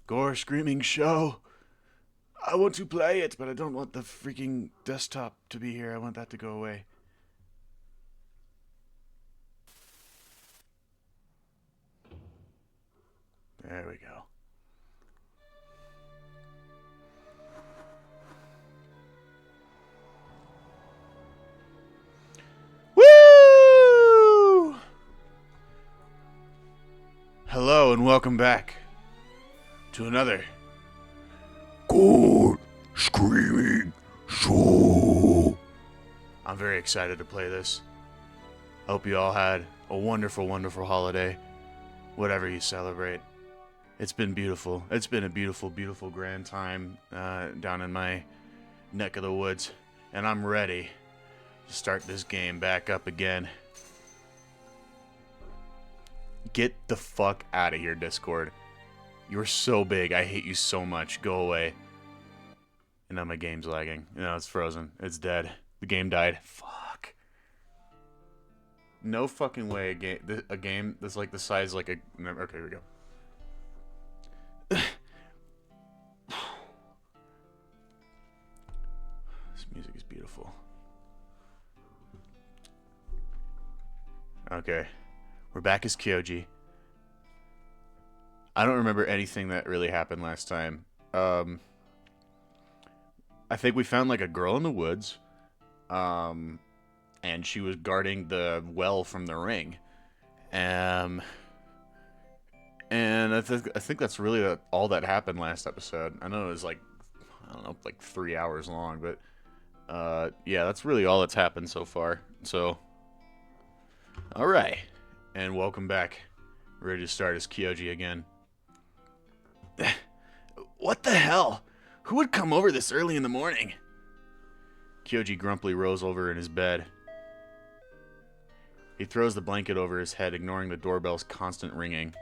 Gore Screaming Show. I want to play it, but I don't want the freaking desktop to be here. I want that to go away. There we go. Woo! Hello and welcome back to another Gore Screaming Show. I'm very excited to play this. Hope you all had a wonderful, wonderful holiday. Whatever you celebrate. It's been beautiful. It's been a beautiful, beautiful grand time down in my neck of the woods. And I'm ready to start this game back up again. Get the fuck out of here, Discord. You're so big. I hate you so much. Go away. And now my game's lagging. No, it's frozen. It's dead. The game died. Fuck. No fucking way a game that's like the size like a... Okay, here we go. This music is beautiful. Okay. We're back as Kyoji. I don't remember anything that really happened last time. I think we found like a girl in the woods. And she was guarding the well from the ring. And I think that's really all that happened last episode. I know it was like, I don't know, like 3 hours long, but yeah, that's really all that's happened so far. So, alright. And welcome back. Ready to start as Kyoji again. What the hell? Who would come over this early in the morning? Kyoji grumpily rolls over in his bed. He throws the blanket over his head, ignoring the doorbell's constant ringing.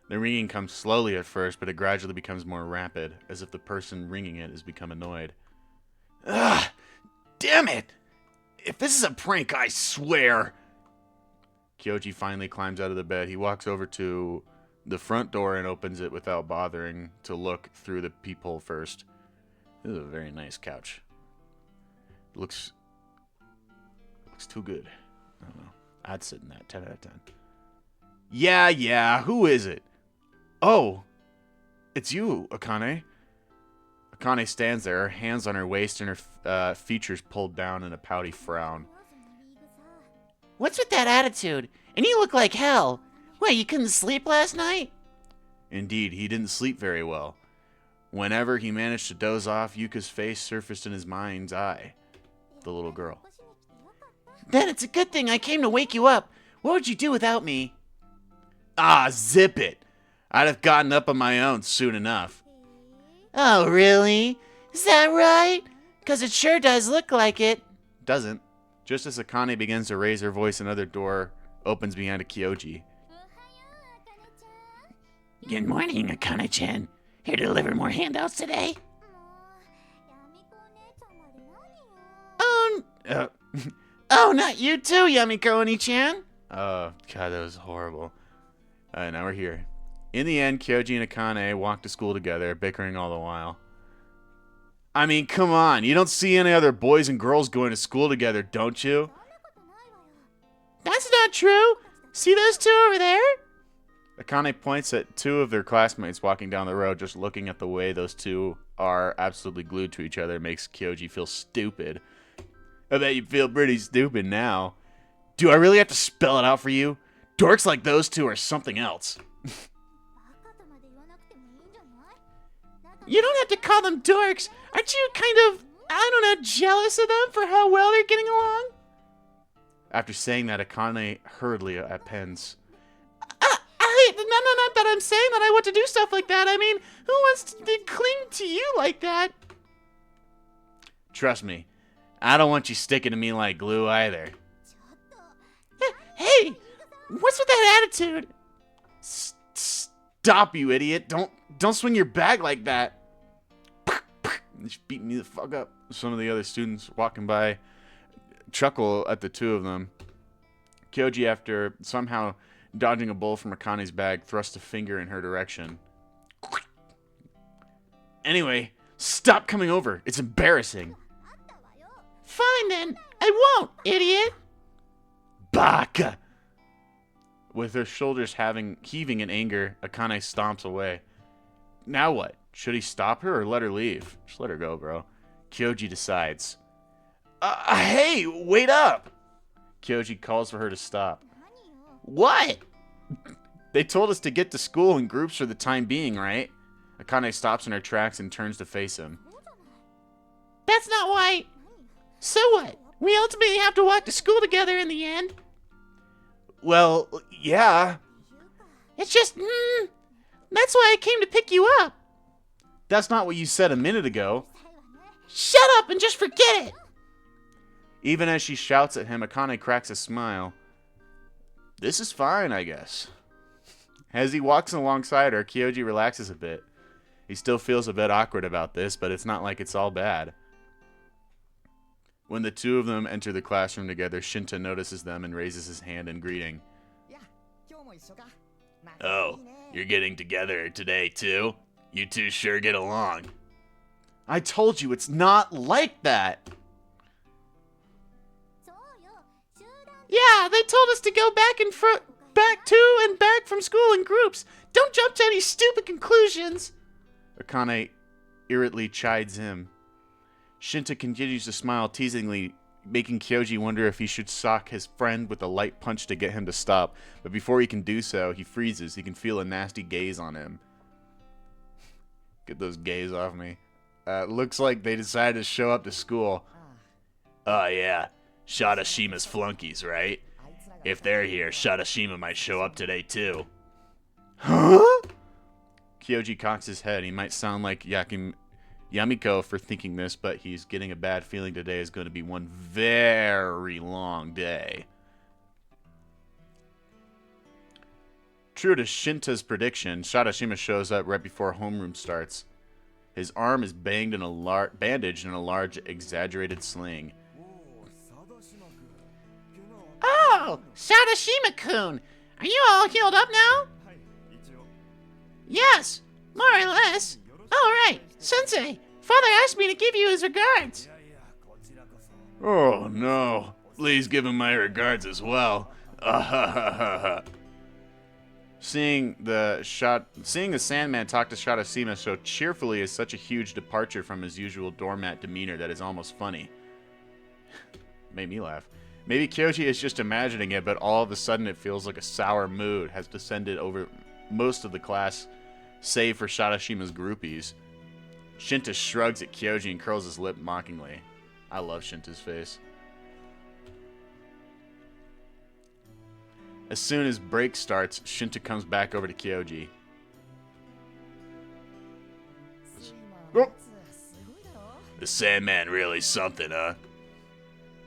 The ringing comes slowly at first, but it gradually becomes more rapid, as if the person ringing it has become annoyed. Ugh! Damn it! If this is a prank, I swear! Kyoji finally climbs out of the bed. He walks over to the front door and opens it without bothering to look through the peephole first. This is a very nice couch. Looks too good. I don't know. I'd sit in that. 10 out of 10. Yeah, who is it? Oh, it's you, Akane. Akane stands there, her hands on her waist and her features pulled down in a pouty frown. What's with that attitude? And you look like hell. What, you couldn't sleep last night? Indeed, he didn't sleep very well. Whenever he managed to doze off, Yuka's face surfaced in his mind's eye. The little girl. Then it's a good thing I came to wake you up. What would you do without me? Ah, zip it! I'd have gotten up on my own soon enough. Oh, really? Is that right? 'Cause it sure does look like it. Doesn't. Just as Akane begins to raise her voice, another door opens behind a Kyoji. Good morning, Akane-chan. Here to deliver more handouts today? Oh, not you too, Yamiko Oni-chan. Oh, God, that was horrible. Now we're here. In the end, Kyoji and Akane walk to school together, bickering all the while. I mean, come on. You don't see any other boys and girls going to school together, don't you? That's not true. See those two over there? Akane points at two of their classmates walking down the road. Just looking at the way those two are absolutely glued to each other makes Kyoji feel stupid. I bet you feel pretty stupid now. Do I really have to spell it out for you? Dorks like those two are something else. You don't have to call them dorks. Aren't you kind of, I don't know, jealous of them for how well they're getting along? After saying that, Akane hurriedly appends. Not that I'm saying that I want to do stuff like that. I mean, who wants to cling to you like that? Trust me, I don't want you sticking to me like glue either. Hey, what's with that attitude? Stop, you idiot. Don't swing your bag like that. Just beating me the fuck up. Some of the other students walking by chuckle at the two of them. Kyoji, after somehow Dodging a bowl from Akane's bag, thrust a finger in her direction. Anyway, stop coming over. It's embarrassing. Fine then. I won't, idiot. Baka! With her shoulders heaving in anger, Akane stomps away. Now what? Should he stop her or let her leave? Just let her go, bro. Kyoji decides. Hey, wait up! Kyoji calls for her to stop. What? They told us to get to school in groups for the time being, right? Akane stops in her tracks and turns to face him. That's not why. So what? We ultimately have to walk to school together in the end. Well, yeah. It's just, that's why I came to pick you up. That's not what you said a minute ago. Shut up and just forget it. Even as she shouts at him, Akane cracks a smile. This is fine, I guess. As he walks alongside her, Kyoji relaxes a bit. He still feels a bit awkward about this, but it's not like it's all bad. When the two of them enter the classroom together, Shinta notices them and raises his hand in greeting. Oh, you're getting together today too? You two sure get along. I told you, it's not like that! Yeah, they told us to go back and back from school in groups. Don't jump to any stupid conclusions. Akane irritably chides him. Shinta continues to smile teasingly, making Kyoji wonder if he should sock his friend with a light punch to get him to stop. But before he can do so, he freezes. He can feel a nasty gaze on him. Get those gaze off me. Looks like they decided to show up to school. Oh yeah, Shadashima's flunkies, right? If they're here, Shadashima might show up today too. Huh? Kyoji cocks his head. He might sound like Yamiko for thinking this, but he's getting a bad feeling today is going to be one very long day. True to Shinta's prediction, Shadashima shows up right before homeroom starts. His arm is bandaged in a large, exaggerated sling. Oh, Shadashima-kun. Are you all healed up now? Yes, more or less. All right, Sensei. Father asked me to give you his regards. Oh no! Please give him my regards as well. Seeing the Sandman talk to Shadashima so cheerfully is such a huge departure from his usual doormat demeanor that is almost funny. Made me laugh. Maybe Kyoji is just imagining it, but all of a sudden it feels like a sour mood has descended over most of the class, save for Shadashima's groupies. Shinta shrugs at Kyoji and curls his lip mockingly. I love Shinta's face. As soon as break starts, Shinta comes back over to Kyoji. Oh. The Sandman really something, huh?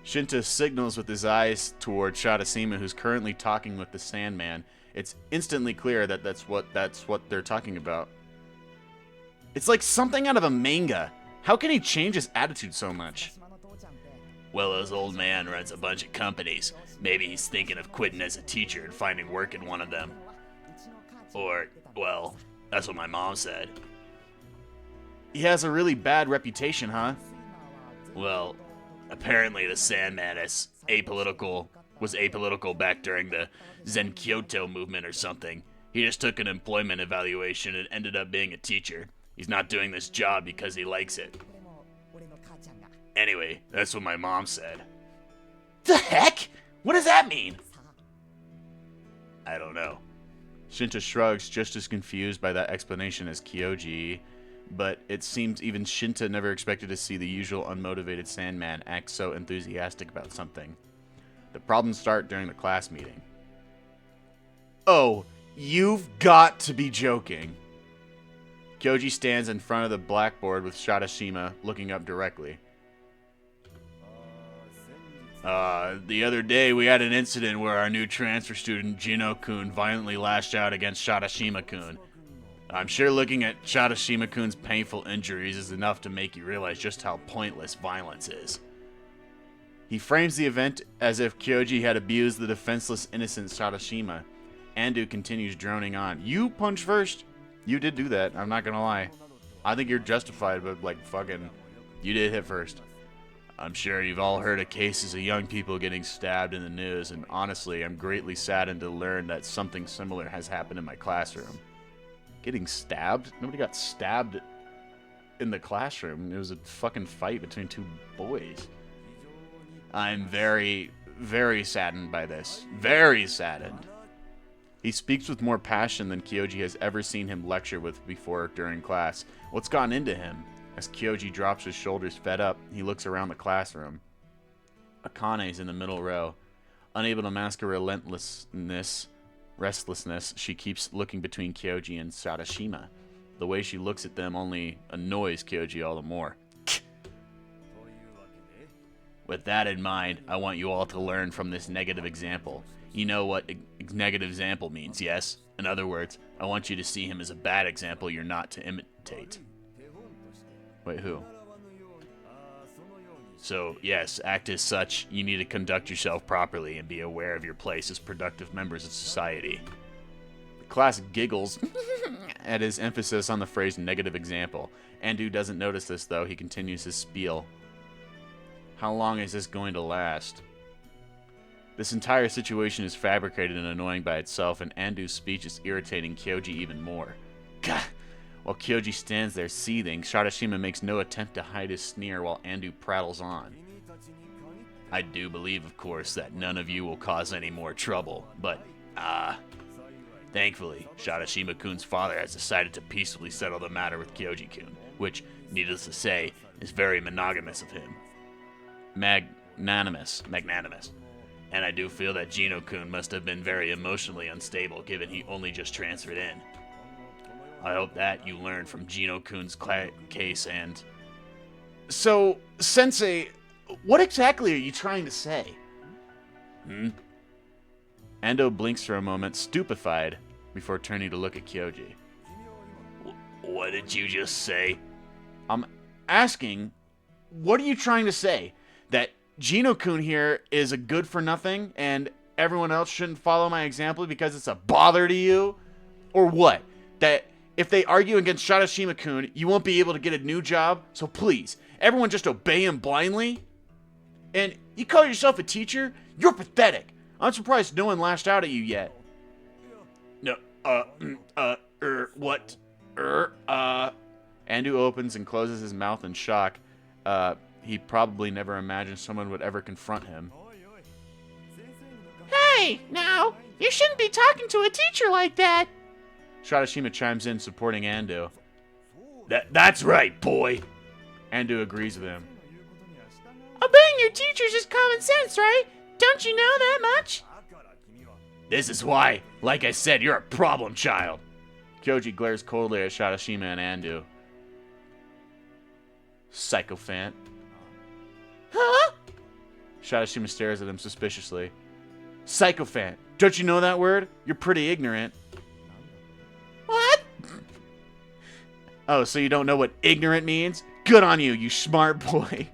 Shinta signals with his eyes toward Shadashima, who's currently talking with the Sandman. It's instantly clear that that's what they're talking about. It's like something out of a manga. How can he change his attitude so much? Well, his old man runs a bunch of companies. Maybe he's thinking of quitting as a teacher and finding work in one of them. Or, well, that's what my mom said. He has a really bad reputation, huh? Well, apparently the Sandman was apolitical back during the Zenkyoto movement or something. He just took an employment evaluation and ended up being a teacher. He's not doing this job because he likes it. Anyway, that's what my mom said. The heck? What does that mean? I don't know. Shinta shrugs, just as confused by that explanation as Kyoji, but it seems even Shinta never expected to see the usual unmotivated Sandman act so enthusiastic about something. The problems start during the class meeting. Oh, you've got to be joking. Kyoji stands in front of the blackboard with Shadashima looking up directly. The other day we had an incident where our new transfer student, Jino-kun, violently lashed out against Shadashima-kun. I'm sure looking at Shadashima-kun's painful injuries is enough to make you realize just how pointless violence is. He frames the event as if Kyoji had abused the defenseless, innocent Shadashima, Andu continues droning on. You punch first. You did do that. I'm not gonna lie. I think you're justified, but like fucking, you did hit first. I'm sure you've all heard of cases of young people getting stabbed in the news, and honestly, I'm greatly saddened to learn that something similar has happened in my classroom. Getting stabbed? Nobody got stabbed in the classroom. It was a fucking fight between two boys. I'm very, very saddened by this. Very saddened. He speaks with more passion than Kyoji has ever seen him lecture with before during class. What's gotten into him? As Kyoji drops his shoulders fed up, he looks around the classroom. Akane's in the middle row. Unable to mask her restlessness, she keeps looking between Kyoji and Sadashima. The way she looks at them only annoys Kyoji all the more. With that in mind, I want you all to learn from this negative example. You know what negative example means, yes? In other words, I want you to see him as a bad example you're not to imitate. Wait, who? So, yes, act as such. You need to conduct yourself properly and be aware of your place as productive members of society. The class giggles at his emphasis on the phrase negative example. Andu doesn't notice this, though. He continues his spiel. How long is this going to last? This entire situation is fabricated and annoying by itself, and Andu's speech is irritating Kyoji even more. Gah! While Kyoji stands there seething, Sadashima makes no attempt to hide his sneer while Andu prattles on. I do believe, of course, that none of you will cause any more trouble, but, thankfully, Sadashima-kun's father has decided to peacefully settle the matter with Kyoji-kun, which, needless to say, is very monogamous of him. Magnanimous. And I do feel that Gino-kun must have been very emotionally unstable given he only just transferred in. I hope that you learn from Gino-kun's case and... So, Sensei, what exactly are you trying to say? Ando blinks for a moment, stupefied, before turning to look at Kyoji. What did you just say? I'm asking, what are you trying to say? That Gino-kun here is a good-for-nothing, and everyone else shouldn't follow my example because it's a bother to you? Or what? That if they argue against Sadashima-kun, you won't be able to get a new job? So please, everyone just obey him blindly? And you call yourself a teacher? You're pathetic. I'm surprised no one lashed out at you yet. No, what? Andu opens and closes his mouth in shock. He probably never imagined someone would ever confront him. Hey, now, you shouldn't be talking to a teacher like that. Sadashima chimes in, supporting Andu. That's right, boy. Andu agrees with him. Obeying your teachers is common sense, right? Don't you know that much? This is why, like I said, you're a problem child. Kyoji glares coldly at Sadashima and Andu. Sycophant. Huh? Sadashima stares at him suspiciously. Sycophant. Don't you know that word? You're pretty ignorant. What? Oh, so you don't know what ignorant means? Good on you, you smart boy.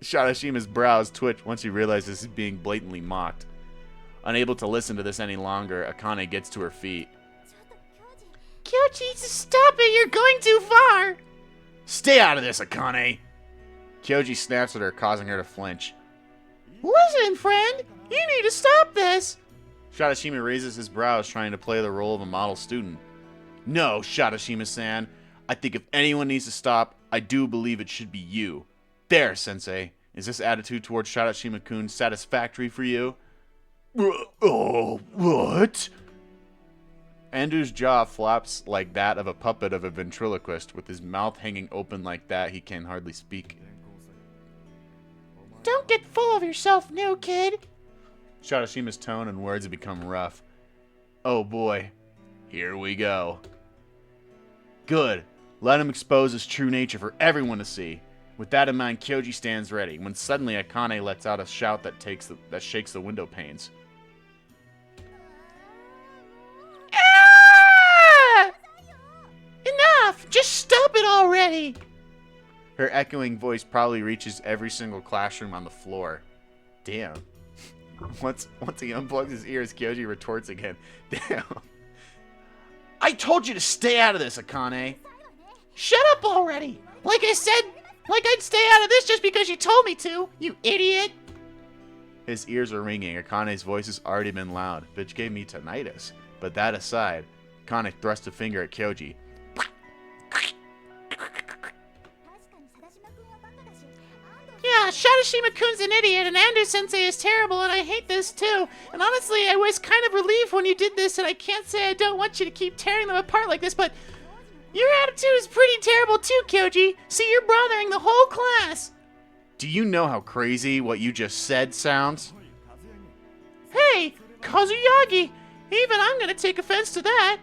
Sadashima's brows twitch once he realizes he's being blatantly mocked. Unable to listen to this any longer, Akane gets to her feet. Kyoji, stop it! You're going too far! Stay out of this, Akane! Kyoji snaps at her, causing her to flinch. Listen, friend! You need to stop this! Sadashima raises his brows, trying to play the role of a model student. No, Sadashima-san. I think if anyone needs to stop, I do believe it should be you. There, Sensei. Is this attitude towards Sadashima-kun satisfactory for you? Oh, what? Andu's jaw flaps like that of a puppet of a ventriloquist. With his mouth hanging open like that, he can hardly speak. Don't get full of yourself, new kid. Sadashima's tone and words have become rough. Oh boy. Here we go. Good. Let him expose his true nature for everyone to see. With that in mind, Kyoji stands ready, when suddenly Akane lets out a shout that shakes the window panes. Ah! Enough! Just stop it already! Her echoing voice probably reaches every single classroom on the floor. Damn. Once he unplugs his ears, Kyoji retorts again. Damn. I told you to stay out of this, Akane. Shut up already! Like I said, like I'd stay out of this just because you told me to, you idiot! His ears are ringing. Akane's voice has already been loud, which gave me tinnitus. But that aside, Akane thrust a finger at Kyoji. Yeah, Shadashima-kun's an idiot, and Ando-sensei is terrible, and I hate this too. And honestly, I was kind of relieved when you did this, and I can't say I don't want you to keep tearing them apart like this, but your attitude is pretty terrible too, Kyoji. See, you're bothering the whole class. Do you know how crazy what you just said sounds? Hey, Kazuyagi, even I'm gonna take offense to that.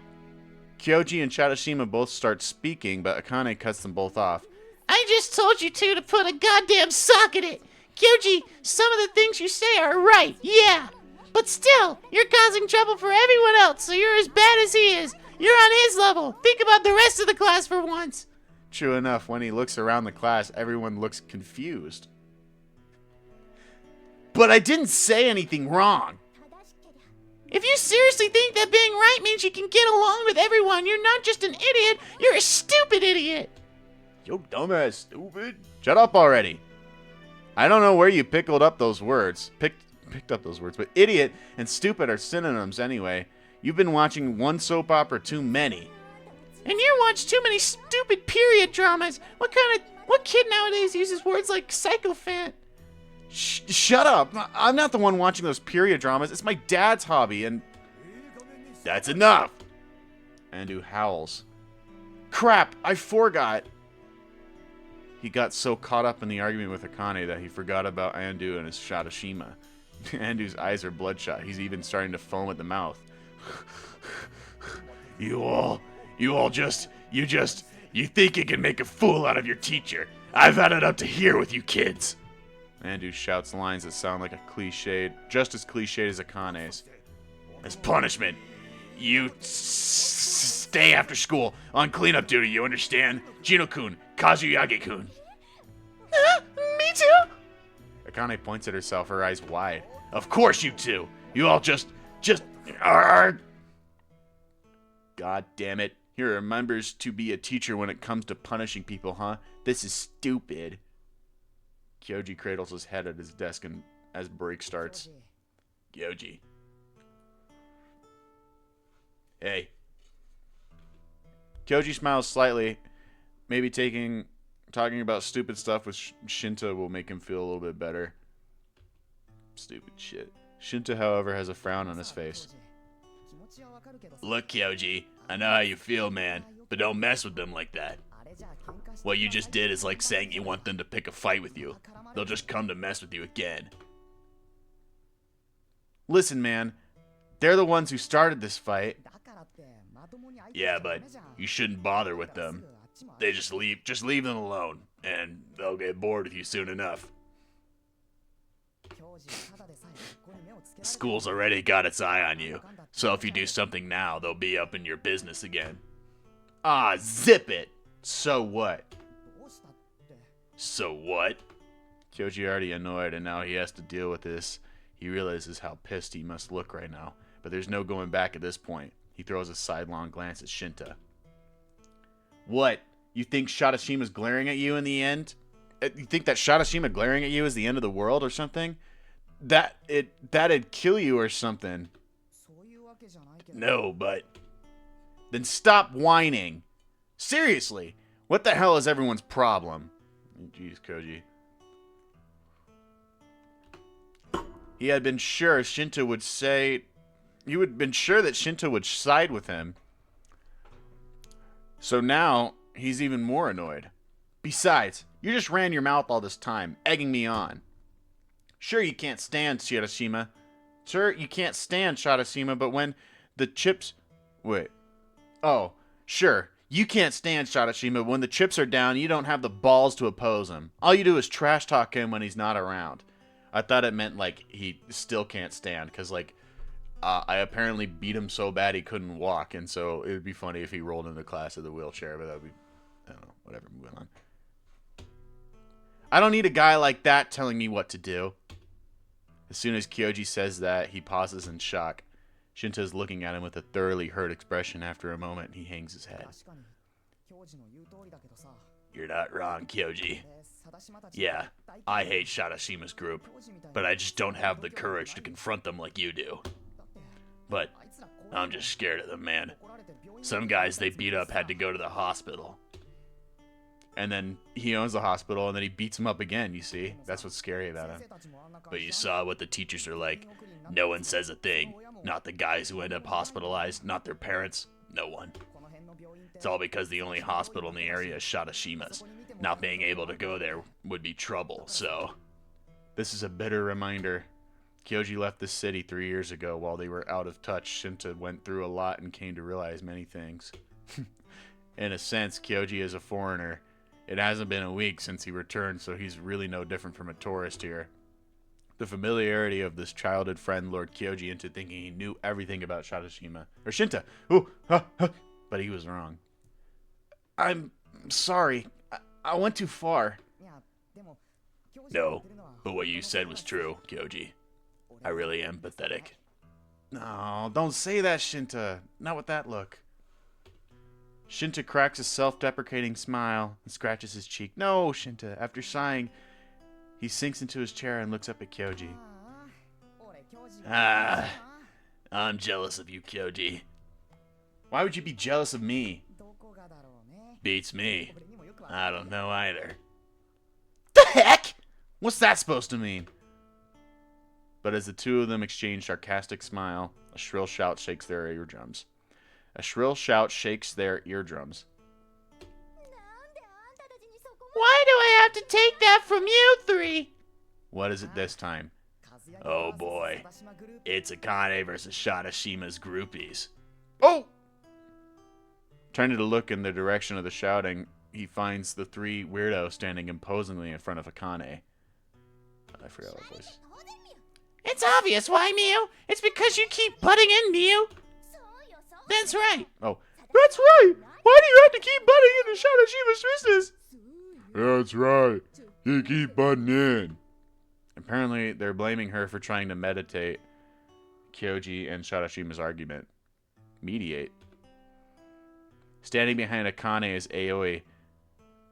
Kyoji and Shadashima both start speaking, but Akane cuts them both off. I just told you two to put a goddamn sock in it. Kyoji, some of the things you say are right, yeah. But still, you're causing trouble for everyone else, so you're as bad as he is. You're on his level. Think about the rest of the class for once. True enough, when he looks around the class, everyone looks confused. But I didn't say anything wrong. If you seriously think that being right means you can get along with everyone, you're not just an idiot, you're a stupid idiot. Yo, dumbass, stupid. Shut up already. I don't know where you picked up those words, but idiot and stupid are synonyms anyway. You've been watching one soap opera too many. And you watch too many stupid period dramas. What kid nowadays uses words like sycophant? Shut up. I'm not the one watching those period dramas. It's my dad's hobby, and that's enough. Andu howls. Crap, I forgot. He got so caught up in the argument with Akane that he forgot about Andu and his Shadashima. Andu's eyes are bloodshot. He's even starting to foam at the mouth. You think you can make a fool out of your teacher. I've had it up to here with you kids. Andu shouts lines that sound like just as cliched as Akane's. As punishment, you stay after school on cleanup duty, you understand? Jino-kun, Kazuyagi-kun. Me too? Akane points at herself, her eyes wide. Of course you two. You all just... God damn it. He remembers to be a teacher when it comes to punishing people, huh? This is stupid. Kyoji cradles his head at his desk and as break starts. Kyoji. Hey. Kyoji smiles slightly. Maybe talking about stupid stuff with Shinta will make him feel a little bit better. Stupid shit. Shinta, however, has a frown on his face. Look, Kyoji, I know how you feel, man, but don't mess with them like that. What you just did is like saying you want them to pick a fight with you. They'll just come to mess with you again. Listen, man, they're the ones who started this fight. Yeah, but you shouldn't bother with them. They just leave them alone, and they'll get bored with you soon enough. School's already got its eye on you, so if you do something now, they'll be up in your business again. Ah, zip it! So what? So what? Kyoji already annoyed, and now he has to deal with this. He realizes how pissed he must look right now, but there's no going back at this point. He throws a sidelong glance at Shinta. What? You think Shadashima's glaring at you in the end? You think that Shadashima glaring at you is the end of the world or something? That'd kill you or something. No, but... Then stop whining. Seriously, what the hell is everyone's problem? Jeez, Koji. He had been sure Shinta would say... You had been sure that Shinta would side with him. So now, he's even more annoyed. Besides, you just ran your mouth all this time, egging me on. Sure, you can't stand Shadashima. Sure, you can't stand Shadashima, but when the chips... Wait. Oh, sure. You can't stand Shadashima. When the chips are down, you don't have the balls to oppose him. All you do is trash talk him when he's not around. I thought it meant, like, he still can't stand, because, like, I apparently beat him so bad he couldn't walk, and so it would be funny if he rolled into class with a wheelchair, but that would be, I don't know, whatever, moving on. I don't need a guy like that telling me what to do. As soon as Kyoji says that, he pauses in shock. Shinta is looking at him with a thoroughly hurt expression. After a moment, he hangs his head. You're not wrong, Kyoji. Yeah, I hate Shadashima's group, but I just don't have the courage to confront them like you do. But I'm just scared of them, man. Some guys they beat up had to go to the hospital. And then he owns the hospital, and then he beats him up again, you see? That's what's scary about him. But you saw what the teachers are like. No one says a thing. Not the guys who end up hospitalized, not their parents, no one. It's all because the only hospital in the area is Shadashima's. Not being able to go there would be trouble, so... This is a bitter reminder. Kyoji left the city 3 years ago. While they were out of touch, Shinta went through a lot and came to realize many things. In a sense, Kyoji is a foreigner. It hasn't been a week since he returned, so he's really no different from a tourist here. The familiarity of this childhood friend lured Kyoji into thinking he knew everything about Shadashima. Or Shinta! Ooh! But he was wrong. I'm sorry. I went too far. No, but what you said was true, Kyoji. I really am pathetic. No, don't say that, Shinta. Not with that look. Shinta cracks a self-deprecating smile and scratches his cheek. No, Shinta. After sighing, he sinks into his chair and looks up at Kyoji. I'm jealous of you, Kyoji. Why would you be jealous of me? Beats me. I don't know either. The heck? What's that supposed to mean? But as the two of them exchange sarcastic smile, a shrill shout shakes their eardrums. A shrill shout shakes their eardrums. Why do I have to take that from you three? What is it this time? Oh boy. It's Akane versus Shadashima's groupies. Oh! Turning to look in the direction of the shouting, he finds the three weirdos standing imposingly in front of Akane. I forgot what voice. It's obvious why, Mew. It's because you keep butting in, Mew. That's right. Oh, that's right. Why do you have to keep butting into Shadashima's business? That's right. You keep butting in. Apparently, they're blaming her for trying to mediate Kyoji and Shadashima's argument. Mediate. Standing behind Akane is Aoi.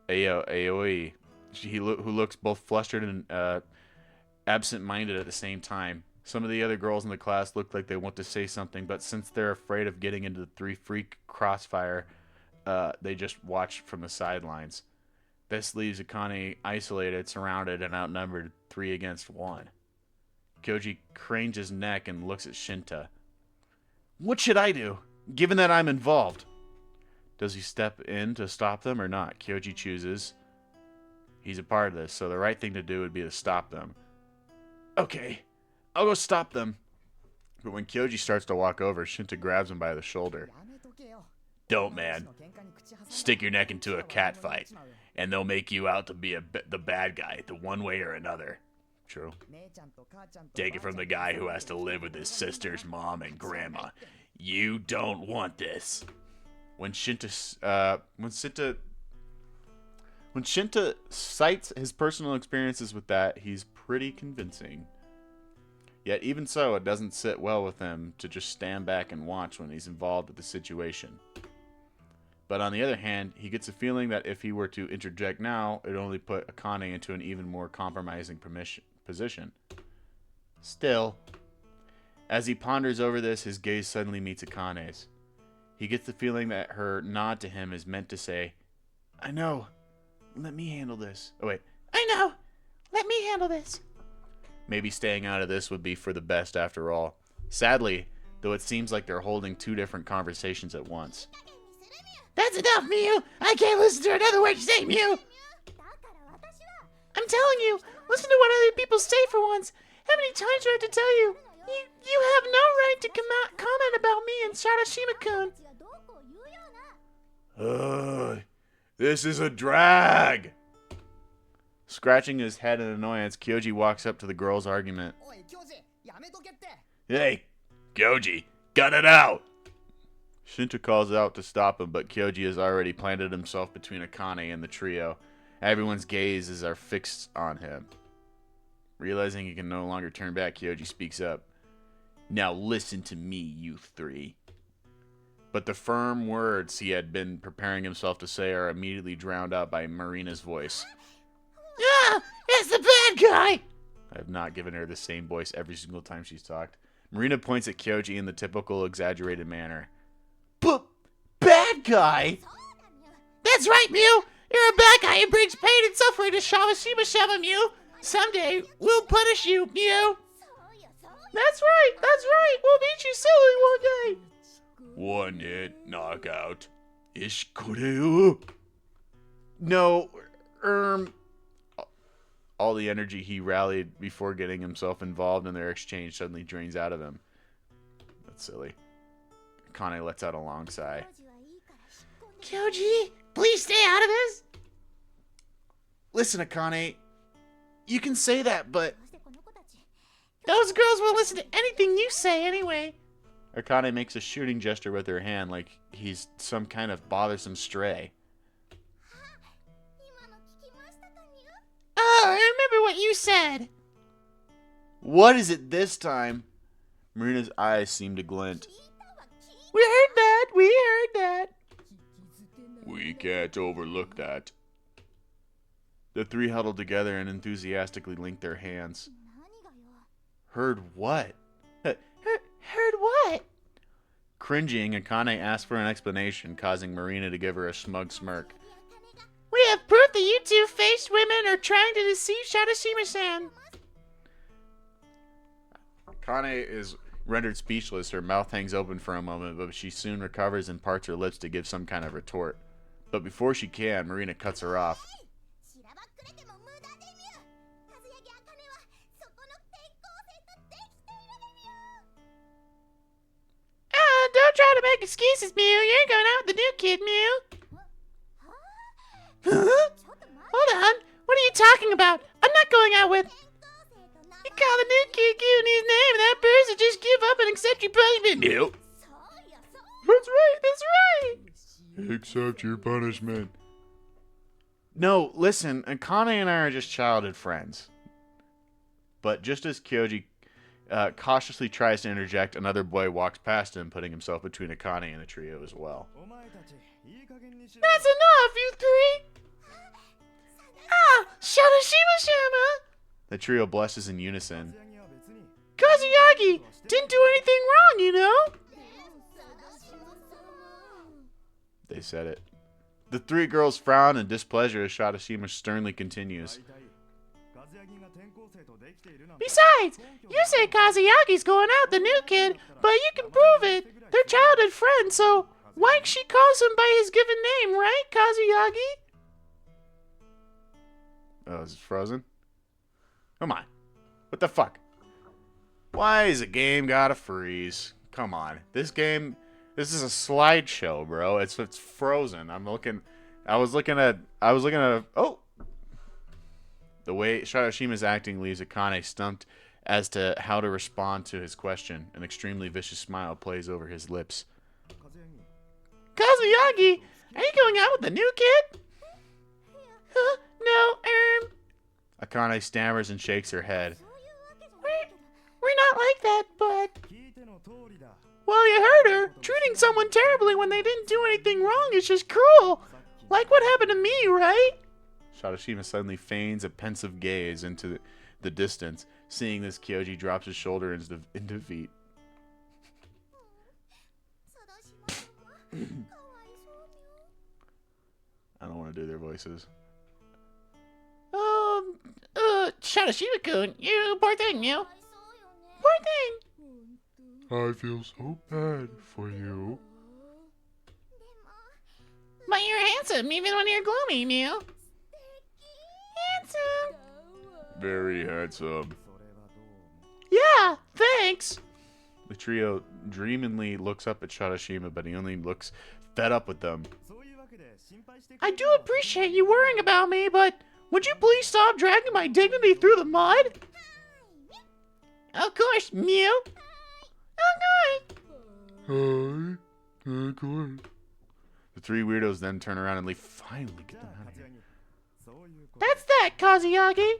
Aoi. Who looks both flustered and absent-minded at the same time. Some of the other girls in the class look like they want to say something, but since they're afraid of getting into the three-freak crossfire, they just watch from the sidelines. This leaves Akane isolated, surrounded, and outnumbered 3 against 1. Kyoji cranes his neck and looks at Shinta. What should I do, given that I'm involved? Does he step in to stop them or not? Kyoji chooses. He's a part of this, so the right thing to do would be to stop them. Okay, I'll go stop them. But when Kyoji starts to walk over, Shinta grabs him by the shoulder. Don't, man. Stick your neck into a cat fight, and they'll make you out to be the bad guy, the one way or another. True. Take it from the guy who has to live with his sister's mom and grandma. You don't want this. When Shinta cites his personal experiences with that, he's pretty convincing. Yet even so, it doesn't sit well with him to just stand back and watch when he's involved with the situation. But on the other hand, he gets a feeling that if he were to interject now, it'd only put Akane into an even more compromising position. Still, as he ponders over this, his gaze suddenly meets Akane's. He gets the feeling that her nod to him is meant to say, I know. Let me handle this. Oh, wait. I know. Let me handle this. Maybe staying out of this would be for the best after all. Sadly, though it seems like they're holding 2 different conversations at once. That's enough, Mew. I can't listen to another word you say, Mew. I'm telling you, listen to what other people say for once. How many times do I have to tell you? You have no right to comment about me and Shadashima-kun. This is a drag! Scratching his head in annoyance, Kyoji walks up to the girl's argument. Hey, Kyoji, cut it out! Shinta calls out to stop him, but Kyoji has already planted himself between Akane and the trio. Everyone's gazes are fixed on him. Realizing he can no longer turn back, Kyoji speaks up. Now listen to me, you three. But the firm words he had been preparing himself to say are immediately drowned out by Marina's voice. Ah! It's the bad guy! I have not given her the same voice every single time she's talked. Marina points at Kyoji in the typical exaggerated manner. But bad guy? That's right, Mew! You're a bad guy who brings pain and suffering to Shawashima, Mew! Someday, we'll punish you, Mew! That's right! We'll beat you silly one day! One hit knockout. Ish koreu. No, all the energy he rallied before getting himself involved in their exchange suddenly drains out of him. That's silly. Akane lets out a long sigh. Kyoji, please stay out of this! Listen, Akane, you can say that, but... Those girls will listen to anything you say anyway. Akane makes a shooting gesture with her hand like he's some kind of bothersome stray. Oh, I remember what you said. What is it this time? Marina's eyes seem to glint. We heard that. We can't overlook that. The three huddled together and enthusiastically linked their hands. Heard what? Heard what? Cringing, Akane asked for an explanation, causing Marina to give her a smug smirk. We have proof that you two-faced women are trying to deceive Shadashima-san. Akane is rendered speechless. Her mouth hangs open for a moment, but she soon recovers and parts her lips to give some kind of retort. But before she can, Marina cuts her off. Don't try to make excuses, Mew. You're going out with the new kid, Mew. Huh? Hold on. What are you talking about? I'm not going out with... You call the new kid giving his name and that person just give up and accept your punishment, Mew. That's right. Accept your punishment. No, listen, Akane and I are just childhood friends. But just as Kyoji cautiously tries to interject, another boy walks past him, putting himself between Akane and the trio as well. That's enough, you three! Ah, Shadashima-shama! The trio blushes in unison. Kazuyagi didn't do anything wrong, you know? They said it. The three girls frown in displeasure as Shadashima sternly continues. Besides, you say Kazuyagi's going out with the new kid, but you can prove it. They're childhood friends, so why she calls him by his given name, right, Kazuyagi? Oh, is it frozen? Come on. What the fuck? Why is a game gotta freeze? Come on. This is a slideshow, bro. It's frozen. I was looking at oh! The way Shadashima's acting leaves Akane stumped as to how to respond to his question. An extremely vicious smile plays over his lips. Kazuyagi, are you going out with the new kid? Huh? No, Akane stammers and shakes her head. We're not like that, but... Well, you heard her. Treating someone terribly when they didn't do anything wrong is just cruel. Like what happened to me, right? Shadashima suddenly feigns a pensive gaze into the distance. Seeing this, Kyoji drops his shoulder into defeat. I don't want to do their voices. Shadashima-kun, you poor thing, you. Poor thing. I feel so bad for you. But you're handsome, even when you're gloomy, Mew. Handsome. Very handsome. Yeah, thanks. The trio dreamingly looks up at Shadashima, but he only looks fed up with them. I do appreciate you worrying about me, but would you please stop dragging my dignity through the mud? Of course, Mew. Okay. Hi. Of course. The three weirdos then turn around and leave. Finally, get them out of here. That's that, Kazuyagi.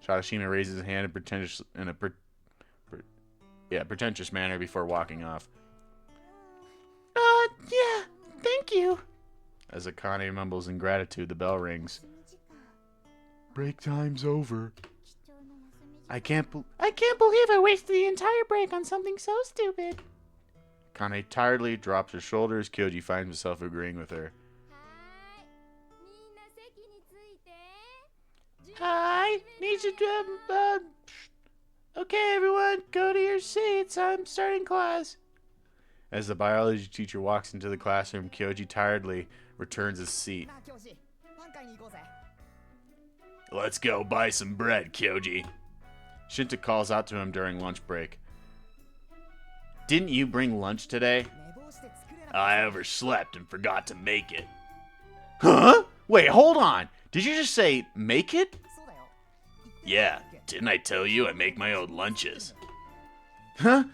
Shadashima raises his hand in a pretentious manner before walking off. Yeah, thank you. As Akane mumbles in gratitude, the bell rings. Break time's over. I can't believe I wasted the entire break on something so stupid. Akane tiredly drops her shoulders. Kyoji finds himself agreeing with her. I need you to, okay, everyone, go to your seats. I'm starting class. As the biology teacher walks into the classroom, Kyoji tiredly returns his seat. Let's go buy some bread, Kyoji. Shinta calls out to him during lunch break. Didn't you bring lunch today? I overslept and forgot to make it. Huh? Wait, hold on. Did you just say make it? Yeah, didn't I tell you I make my own lunches? Huh?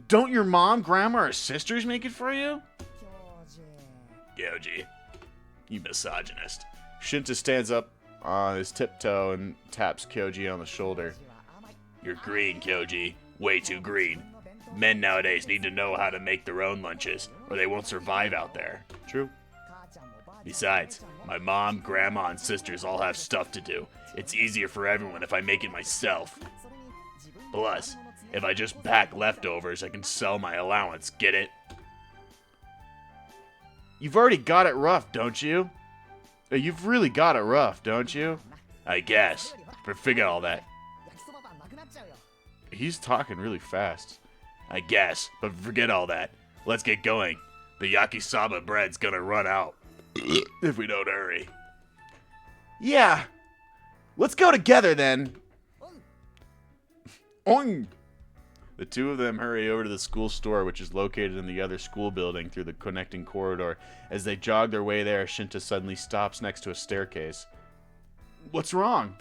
Don't your mom, grandma, or sisters make it for you? Kyoji, you misogynist. Shinta stands up on his tiptoe and taps Kyoji on the shoulder. You're green, Kyoji. Way too green. Men nowadays need to know how to make their own lunches, or they won't survive out there. True. Besides, my mom, grandma, and sisters all have stuff to do. It's easier for everyone if I make it myself. Plus, if I just pack leftovers, I can sell my allowance. Get it? You've already got it rough, don't you? You've really got it rough, don't you? I guess. But forget all that. He's talking really fast. I guess, but forget all that. Let's get going. The yakisoba bread's gonna run out. If we don't hurry. Yeah. Let's go together then. Oing. The two of them hurry over to the school store, which is located in the other school building, through the connecting corridor. As they jog their way there, Shinta suddenly stops next to a staircase. What's wrong?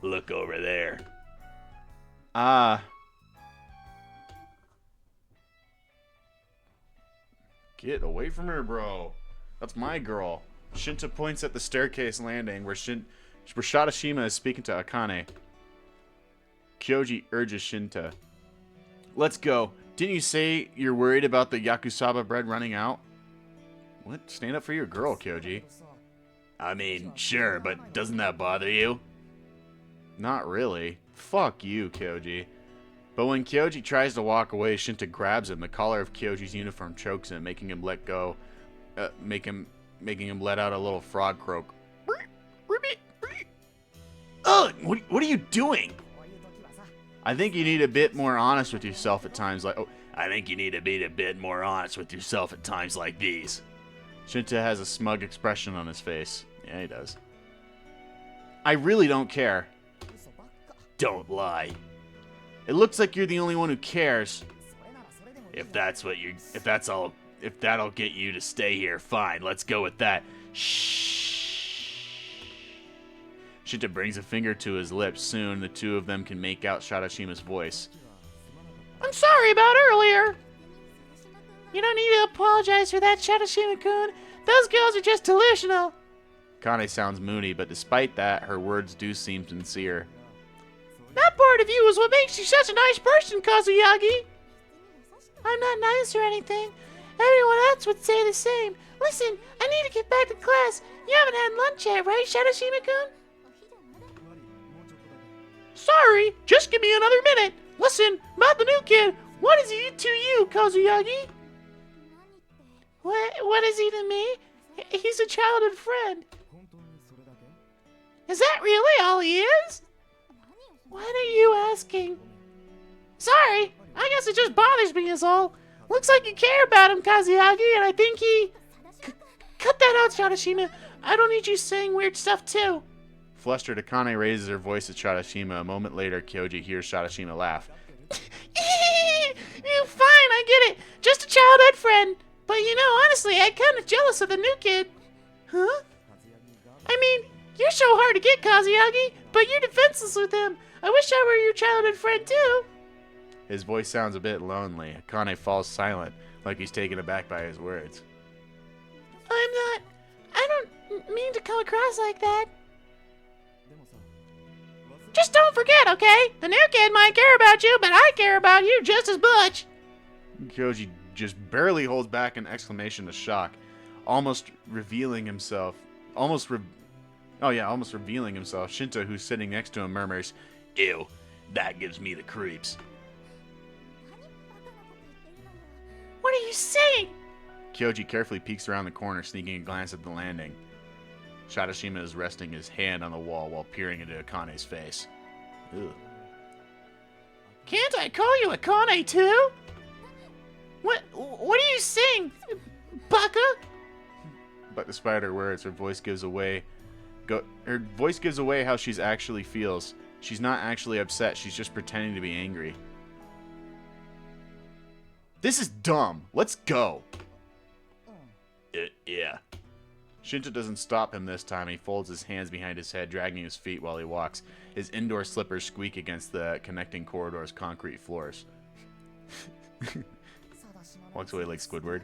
Look over there. Get away from her, bro. That's my girl. Shinta points at the staircase landing where Shadashima is speaking to Akane. Kyoji urges Shinta. Let's go. Didn't you say you're worried about the yakisoba bread running out? What? Stand up for your girl, Kyoji. I mean, sure, but doesn't that bother you? Not really. Fuck you, Kyoji. But when Kyoji tries to walk away, Shinta grabs him. The collar of Kyoji's uniform chokes him, making him let go. Making him let out a little frog croak. Ugh! What are you doing? I think you need to be a bit more honest with yourself at times like... Oh, I think you need to be a bit more honest with yourself at times like these. Shinta has a smug expression on his face. Yeah, he does. I really don't care. Don't lie. It looks like you're the only one who cares. If that'll get you to stay here, fine. Let's go with that. Shh. Shinta brings a finger to his lips. Soon, the two of them can make out Shadashima's voice. I'm sorry about earlier. You don't need to apologize for that, Shadashima-kun. Those girls are just delusional. Kane sounds moody, but despite that, her words do seem sincere. That part of you is what makes you such a nice person, Kazuyagi. I'm not nice or anything. Everyone else would say the same. Listen, I need to get back to class. You haven't had lunch yet, right, Shadashima-kun? Sorry, just give me another minute. Listen, about the new kid, what is he to you, Kazuyagi? What is he to me? He's a childhood friend. Is that really all he is? What are you asking? Sorry, I guess it just bothers me is all. Looks like you care about him, Kazuyagi, and I think he... Cut that out, Shadashima. I don't need you saying weird stuff, too. Flustered, Akane raises her voice at Shadashima. A moment later, Kyoji hears Shadashima laugh. Fine, I get it. Just a childhood friend. But you know, honestly, I'm kind of jealous of the new kid. Huh? I mean, you're so hard to get, Kazuyagi, but you're defenseless with him. I wish I were your childhood friend, too. His voice sounds a bit lonely. Akane falls silent, like he's taken aback by his words. I don't mean to come across like that. Just don't forget, okay? The new kid might care about you, but I care about you just as much. Kyoji just barely holds back an exclamation of shock, almost revealing himself. Almost revealing himself. Shinta, who's sitting next to him, murmurs, "Ew, that gives me the creeps." What are you saying? Kyoji carefully peeks around the corner, sneaking a glance at the landing. Shadashima is resting his hand on the wall while peering into Akane's face. Ugh. Can't I call you Akane too? What are you saying, Baka? But despite her words, her voice gives away how she's actually feels. She's not actually upset, she's just pretending to be angry. This is dumb. Let's go. Yeah. Shinta doesn't stop him this time. He folds his hands behind his head, dragging his feet while he walks. His indoor slippers squeak against the connecting corridor's concrete floors. Walks away like Squidward.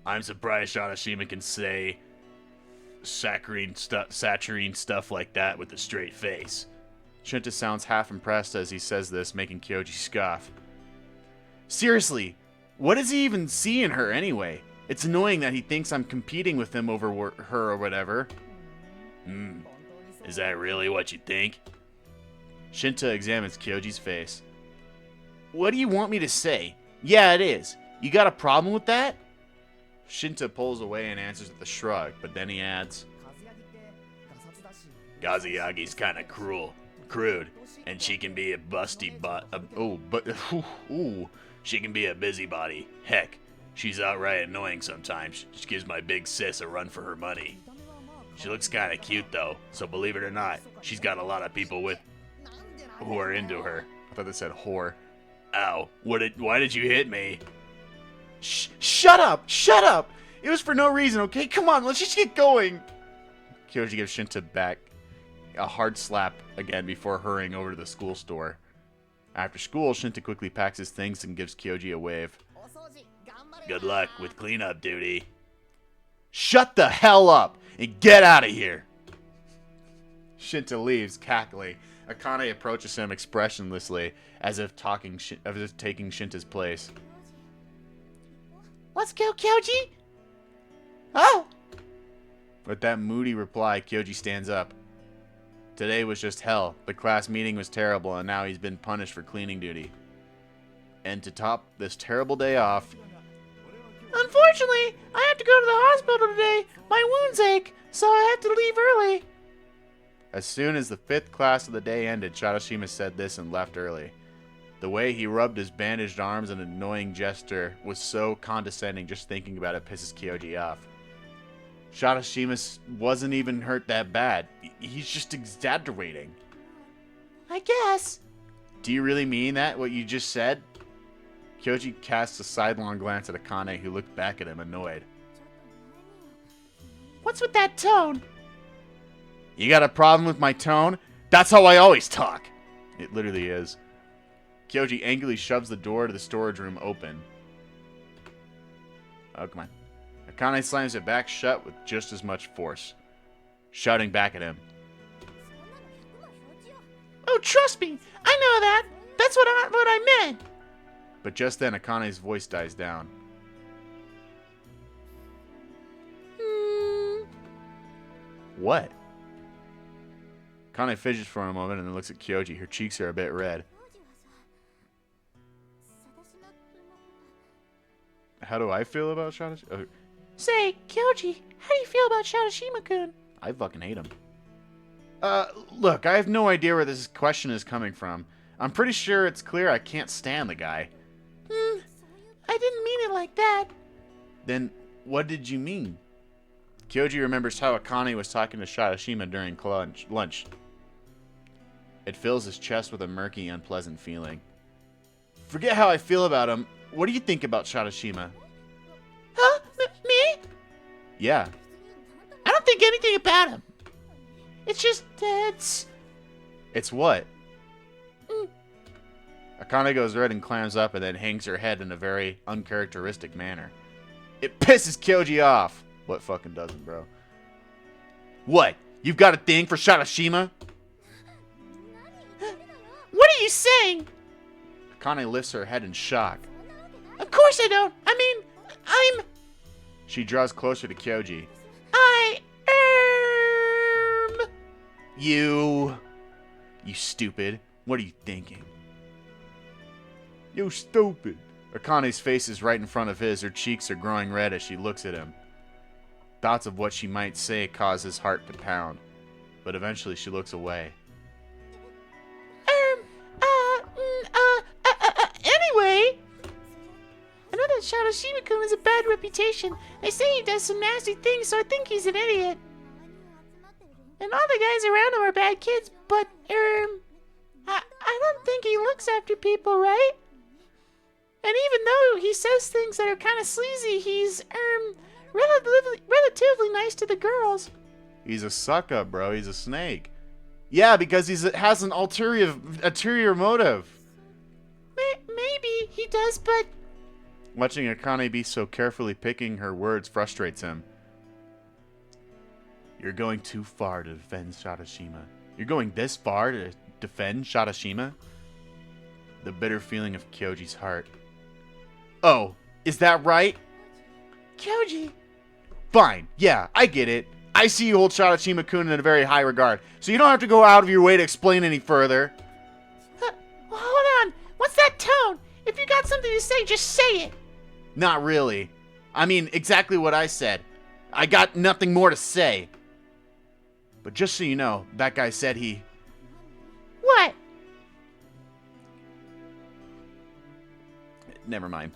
I'm surprised Shadashima can say saccharine stuff like that with a straight face. Shinta sounds half impressed as he says this, making Kyoji scoff. Seriously, what does he even see in her anyway? It's annoying that he thinks I'm competing with him over her or whatever. Is that really what you think? Shinta examines Kyoji's face. What do you want me to say? Yeah, it is. You got a problem with that? Shinta pulls away and answers with a shrug, but then he adds, Kazuyagi's kinda crude, and she can be a she can be a busybody. Heck, she's outright annoying sometimes. She gives my big sis a run for her money. She looks kinda cute though, so believe it or not, she's got a lot of people who are into her. I thought they said whore. Ow, why did you hit me? Shut up! Shut up! It was for no reason, okay? Come on, let's just get going! Kyoji gives Shinta back a hard slap again before hurrying over to the school store. After school, Shinta quickly packs his things and gives Kyoji a wave. Good luck with cleanup duty. Shut the hell up and get out of here! Shinta leaves, cackling. Akane approaches him expressionlessly, as if taking Shinta's place. Let's go, Kyoji! Oh! With that moody reply, Kyoji stands up. Today was just hell. The class meeting was terrible, and now he's been punished for cleaning duty. And to top this terrible day off... Unfortunately, I have to go to the hospital today. My wounds ache, so I have to leave early. As soon as the 5th class of the day ended, Shadashima said this and left early. The way he rubbed his bandaged arms in an annoying gesture was so condescending, just thinking about it pisses Kyoji off. Shadashima wasn't even hurt that bad. He's just exaggerating. I guess. Do you really mean that, what you just said? Kyoji casts a sidelong glance at Akane, who looked back at him, annoyed. What's with that tone? You got a problem with my tone? That's how I always talk. It literally is. Kyoji angrily shoves the door to the storage room open. Oh, come on. Akane slams it back shut with just as much force, shouting back at him. Oh, trust me, I know that. That's what I meant. But just then, Akane's voice dies down. What? Akane fidgets for a moment and then looks at Kyoji. Her cheeks are a bit red. How do I feel about Shadashima? Say, Kyoji, how do you feel about Shadashima-kun? I fucking hate him. Look, I have no idea where this question is coming from. I'm pretty sure it's clear I can't stand the guy. I didn't mean it like that. Then, what did you mean? Kyoji remembers how Akane was talking to Shadashima during lunch. It fills his chest with a murky, unpleasant feeling. Forget how I feel about him. What do you think about Shadashima? Huh? Me? Yeah. I don't think anything about him. It's just, It's what? Akane goes red and clams up and then hangs her head in a very uncharacteristic manner. It pisses Kyoji off. What fucking doesn't, bro? What? You've got a thing for Shadashima? What are you saying? Akane lifts her head in shock. Of course I don't. I mean, I'm... She draws closer to Kyoji. You stupid. What are you thinking? You stupid. Akane's face is right in front of his. Her cheeks are growing red as she looks at him. Thoughts of what she might say cause his heart to pound. But eventually she looks away. Anyway, I know that Shadashima-kun has a bad reputation. They say he does some nasty things, so I think he's an idiot. And all the guys around him are bad kids, but, I don't think he looks after people, right? And even though he says things that are kind of sleazy, he's, relatively nice to the girls. He's a suck-up, bro. He's a snake. Yeah, because he has an ulterior motive. Maybe he does, but... Watching Akane be so carefully picking her words frustrates him. You're going too far to defend Shadashima. You're going this far to defend Shadashima? The bitter feeling of Kyoji's heart. Oh, is that right? Kyoji. Fine, yeah, I get it. I see you hold Shadashima-kun in a very high regard, so you don't have to go out of your way to explain any further. Well, hold on. What's that tone? If you got something to say, just say it. Not really. I mean, exactly what I said. I got nothing more to say. But just so you know, that guy said he... What? Never mind.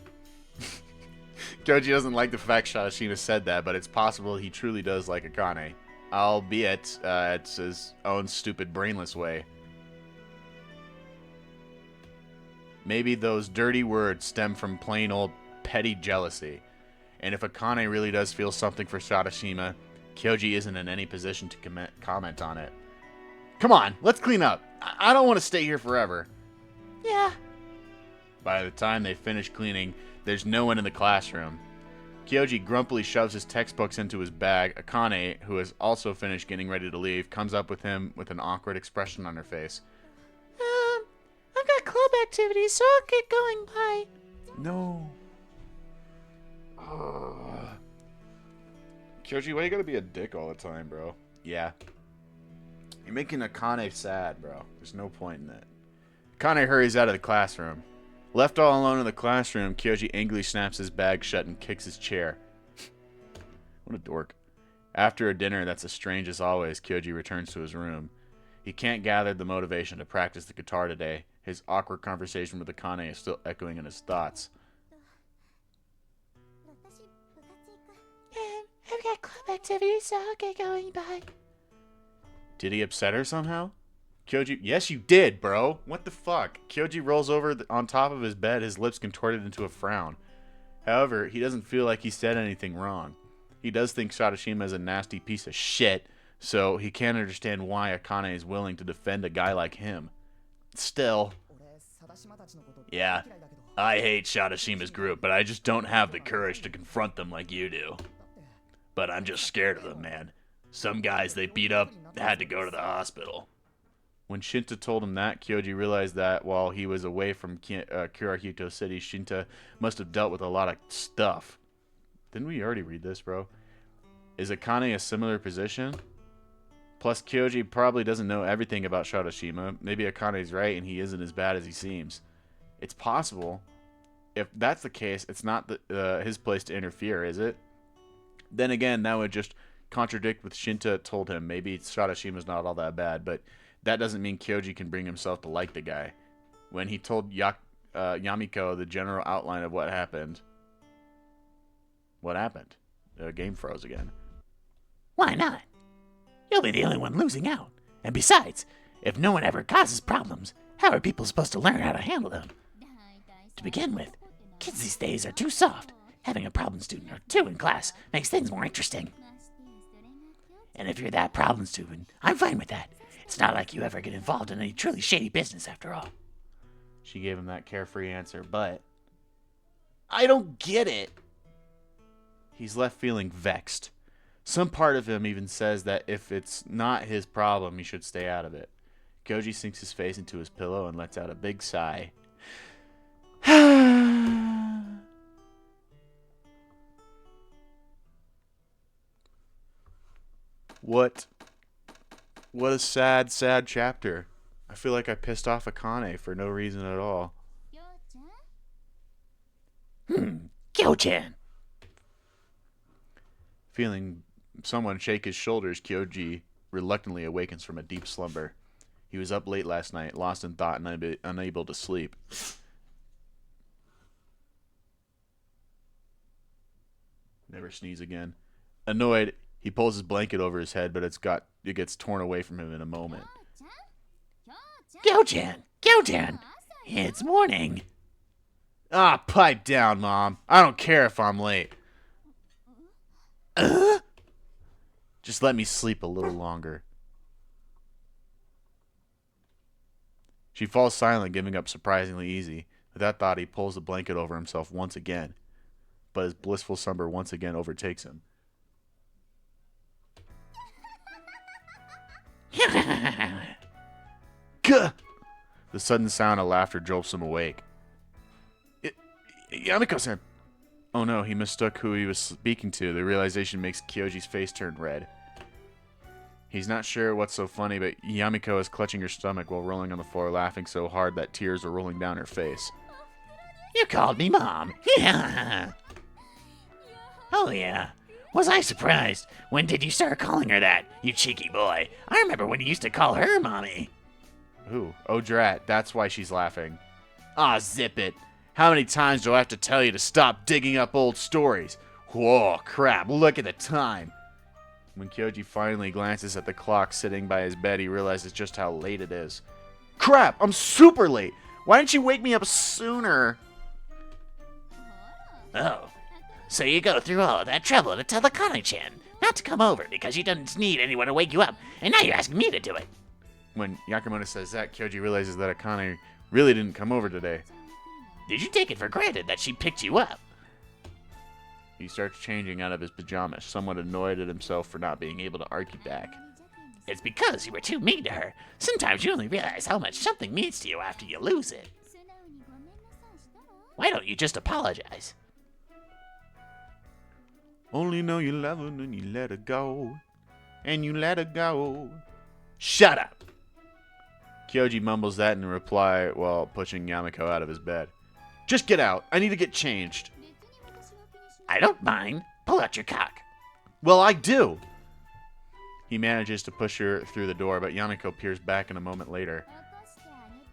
Kyoji doesn't like the fact Shadashima said that, but it's possible he truly does like Akane. Albeit, it's his own stupid, brainless way. Maybe those dirty words stem from plain old petty jealousy. And if Akane really does feel something for Shadashima, Kyoji isn't in any position to comment on it. Come on, let's clean up. I don't want to stay here forever. Yeah. By the time they finish cleaning, there's no one in the classroom. Kyoji grumpily shoves his textbooks into his bag. Akane, who has also finished getting ready to leave, comes up with him with an awkward expression on her face. I've got club activities, so I'll get going. Bye. No. Kyoji, why you gotta be a dick all the time, bro? Yeah. You're making Akane sad, bro. There's no point in that. Akane hurries out of the classroom. Left all alone in the classroom, Kyoji angrily snaps his bag shut and kicks his chair. What a dork. After a dinner that's as strange as always, Kyoji returns to his room. He can't gather the motivation to practice the guitar today. His awkward conversation with Akane is still echoing in his thoughts. I've got club activities, so I'll get going. Bye. Did he upset her somehow? Kyoji, yes you did, bro. What the fuck? Kyoji rolls over on top of his bed, his lips contorted into a frown. However, he doesn't feel like he said anything wrong. He does think Shadashima is a nasty piece of shit, so he can't understand why Akane is willing to defend a guy like him. Still. Yeah, I hate Shadashima's group, but I just don't have the courage to confront them like you do. But I'm just scared of them, man. Some guys they beat up had to go to the hospital. When Shinta told him that, Kyoji realized that while he was away from Kurahito City, Shinta must have dealt with a lot of stuff. Didn't we already read this, bro? Is Akane a similar position? Plus, Kyoji probably doesn't know everything about Shadashima. Maybe Akane's right and he isn't as bad as he seems. It's possible. If that's the case, it's not his place to interfere, is it? Then again, that would just contradict what Shinta told him. Maybe Shadashima's not all that bad, but that doesn't mean Kyoji can bring himself to like the guy. When he told Yamiko the general outline of what happened... What happened? The game froze again. Why not? You'll be the only one losing out. And besides, if no one ever causes problems, how are people supposed to learn how to handle them? To begin with, kids these days are too soft. Having a problem student or two in class makes things more interesting. And if you're that problem student, I'm fine with that. It's not like you ever get involved in any truly shady business after all. She gave him that carefree answer, but... I don't get it. He's left feeling vexed. Some part of him even says that if it's not his problem, he should stay out of it. Kyoji sinks his face into his pillow and lets out a big sigh. What a sad, sad chapter. I feel like I pissed off Akane for no reason at all. Kyo-chan. Feeling someone shake his shoulders, Kyoji reluctantly awakens from a deep slumber. He was up late last night, lost in thought and unable to sleep. Never sneeze again. Annoyed, he pulls his blanket over his head, but it gets torn away from him in a moment. Kyo-chan. Kyo-chan. It's morning. Ah, pipe down, Mom. I don't care if I'm late. Just let me sleep a little longer. She falls silent, giving up surprisingly easy. With that thought, he pulls the blanket over himself once again. But his blissful slumber once again overtakes him. Gah! The sudden sound of laughter jolts him awake. Yamiko-san! Oh no, he mistook who he was speaking to. The realization makes Kyoji's face turn red. He's not sure what's so funny, but Yamiko is clutching her stomach while rolling on the floor, laughing so hard that tears are rolling down her face. You called me Mom. Yeah. Oh, yeah. Was I surprised? When did you start calling her that, you cheeky boy? I remember when you used to call her Mommy. Ooh, oh drat, that's why she's laughing. Aw, zip it. How many times do I have to tell you to stop digging up old stories? Whoa, crap, look at the time. When Kyoji finally glances at the clock sitting by his bed, he realizes just how late it is. Crap, I'm super late. Why didn't you wake me up sooner? Oh, so you go through all of that trouble to tell Akane-chan not to come over because you didn't need anyone to wake you up, and now you're asking me to do it. When Yakamona says that, Kyoji realizes that Akane really didn't come over today. Did you take it for granted that she picked you up? He starts changing out of his pajamas, somewhat annoyed at himself for not being able to argue back. It's because you were too mean to her. Sometimes you only realize how much something means to you after you lose it. Why don't you just apologize? Only know you love her and you let her go. And you let her go. Shut up! Kyoji mumbles that in reply while pushing Yamiko out of his bed. Just get out. I need to get changed. I don't mind. Pull out your cock. Well, I do. He manages to push her through the door, but Yamiko peers back in a moment later.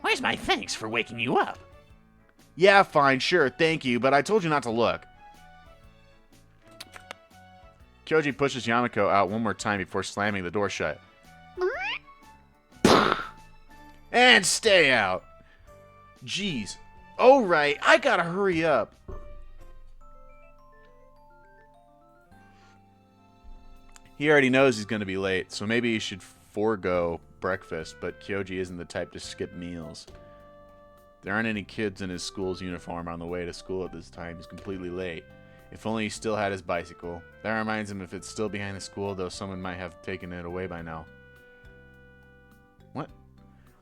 Where's my thanks for waking you up? Yeah, fine, sure, thank you, but I told you not to look. Kyoji pushes Yamiko out one more time before slamming the door shut. And stay out. Jeez. Oh, right, I gotta hurry up. He already knows he's going to be late, so maybe he should forego breakfast, but Kyoji isn't the type to skip meals. There aren't any kids in his school's uniform on the way to school at this time. He's completely late. If only he still had his bicycle. That reminds him if it's still behind the school, though someone might have taken it away by now. What?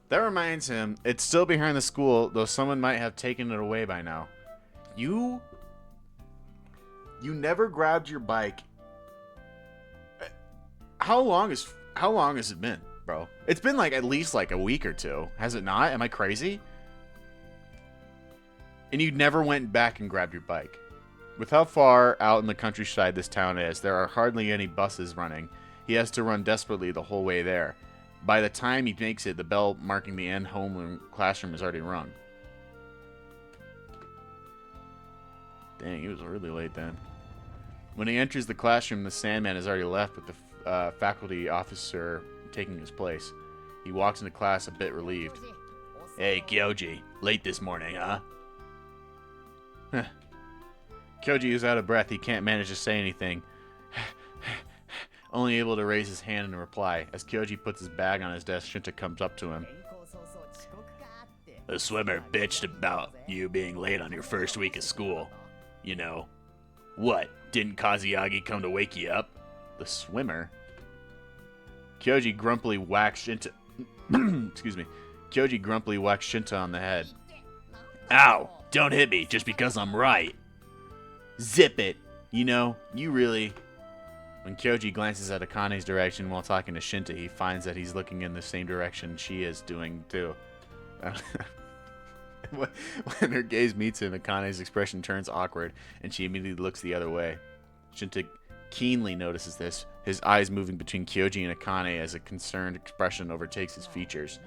That reminds him, it's still behind the school, though someone might have taken it away by now. You never grabbed your bike. How long has it been, bro? It's been like at least like a week or two. Has it not? Am I crazy? And you never went back and grabbed your bike. With how far out in the countryside this town is, there are hardly any buses running. He has to run desperately the whole way there. By the time he makes it, the bell marking the end homeroom classroom is already rung. Dang, he was really late then. When he enters the classroom, the Sandman has already left with the faculty officer taking his place. He walks into class a bit relieved. Hey, Kyoji. Late this morning, huh? Kyoji is out of breath. He can't manage to say anything. Only able to raise his hand in reply. As Kyoji puts his bag on his desk, Shinta comes up to him. The swimmer bitched about you being late on your first week of school. You know. What? Didn't Kazuyagi come to wake you up? The swimmer? Kyoji grumpily whacks Shinta... Excuse me. Kyoji grumpily whacks Shinta on the head. Ow! Don't hit me just because I'm right. Zip it! You know, you really... When Kyoji glances at Akane's direction while talking to Shinta, he finds that he's looking in the same direction she is doing, too. When her gaze meets him, Akane's expression turns awkward, and she immediately looks the other way. Shinta keenly notices this, his eyes moving between Kyoji and Akane as a concerned expression overtakes his features.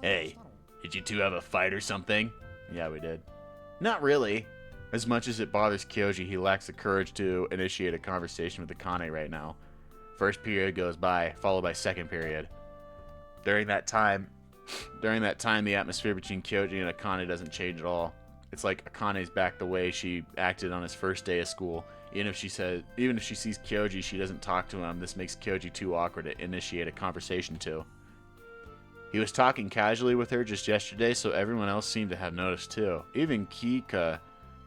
Hey, did you two have a fight or something? Yeah, we did. Not really. As much as it bothers Kyoji, he lacks the courage to initiate a conversation with Akane right now. First period goes by, followed by second period. During that time, the atmosphere between Kyoji and Akane doesn't change at all. It's like Akane's back the way she acted on his first day of school. Even if she sees Kyoji, she doesn't talk to him. This makes Kyoji too awkward to initiate a conversation to. He was talking casually with her just yesterday, so everyone else seemed to have noticed too. Even Kika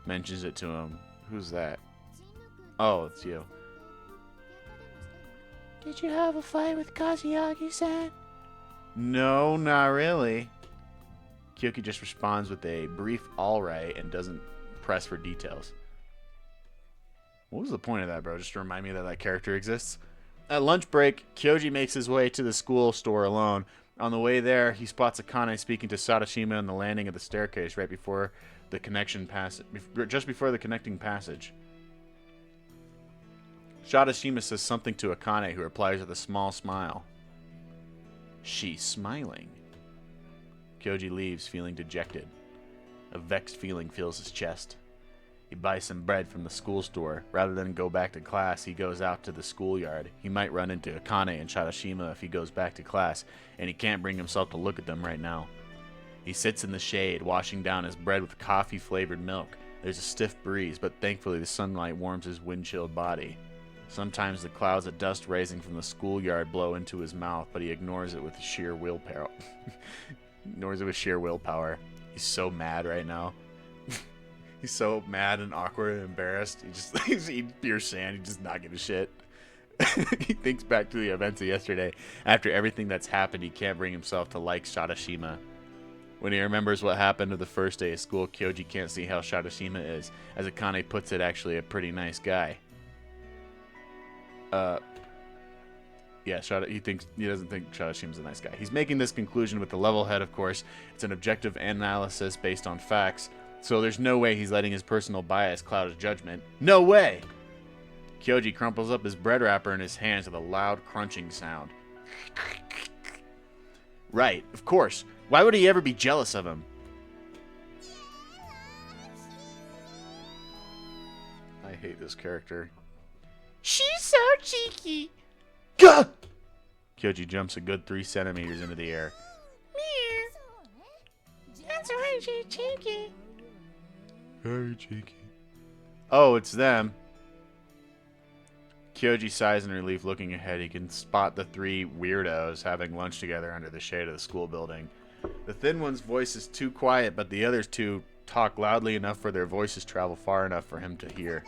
mentions it to him. Who's that? Oh, it's you. Did you have a fight with Kazuyagi-san? No, not really. Kyoki just responds with a brief alright and doesn't press for details. What was the point of that, bro? Just to remind me that that character exists? At lunch break, Kyoji makes his way to the school store alone. On the way there, he spots Akane speaking to Sadashima on the landing of the staircase right before the just before the connecting passage. Sadashima says something to Akane, who replies with a small smile. She's smiling. Kyoji leaves, feeling dejected. A vexed feeling fills his chest. He buys some bread from the school store. Rather than go back to class, he goes out to the schoolyard. He might run into Akane and Sadashima if he goes back to class, and he can't bring himself to look at them right now. He sits in the shade, washing down his bread with coffee-flavored milk. There's a stiff breeze, but thankfully the sunlight warms his wind-chilled body. Sometimes the clouds of dust rising from the schoolyard blow into his mouth, but he ignores it with sheer willpower. He's so mad right now. He's so mad and awkward and embarrassed. He's eating pure sand. He does not give a shit. He thinks back to the events of yesterday. After everything that's happened, he can't bring himself to like Sadashima. When he remembers what happened to the first day of school, Kyoji can't see how Sadashima is. As Akane puts it, actually a pretty nice guy. Yeah, he doesn't think Sadashima's a nice guy. He's making this conclusion with a level head, of course. It's an objective analysis based on facts, so there's no way he's letting his personal bias cloud his judgment. No way! Kyoji crumples up his bread wrapper in his hands with a loud crunching sound. Right, of course. Why would he ever be jealous of him? I hate this character. She's so cheeky. Gah! Kyoji jumps a good 3 centimeters into the air. Meow. That's right, she's cheeky. Very cheeky. Oh, it's them. Kyoji sighs in relief, looking ahead. He can spot the 3 weirdos having lunch together under the shade of the school building. The thin one's voice is too quiet, but the others 2 talk loudly enough for their voices travel far enough for him to hear.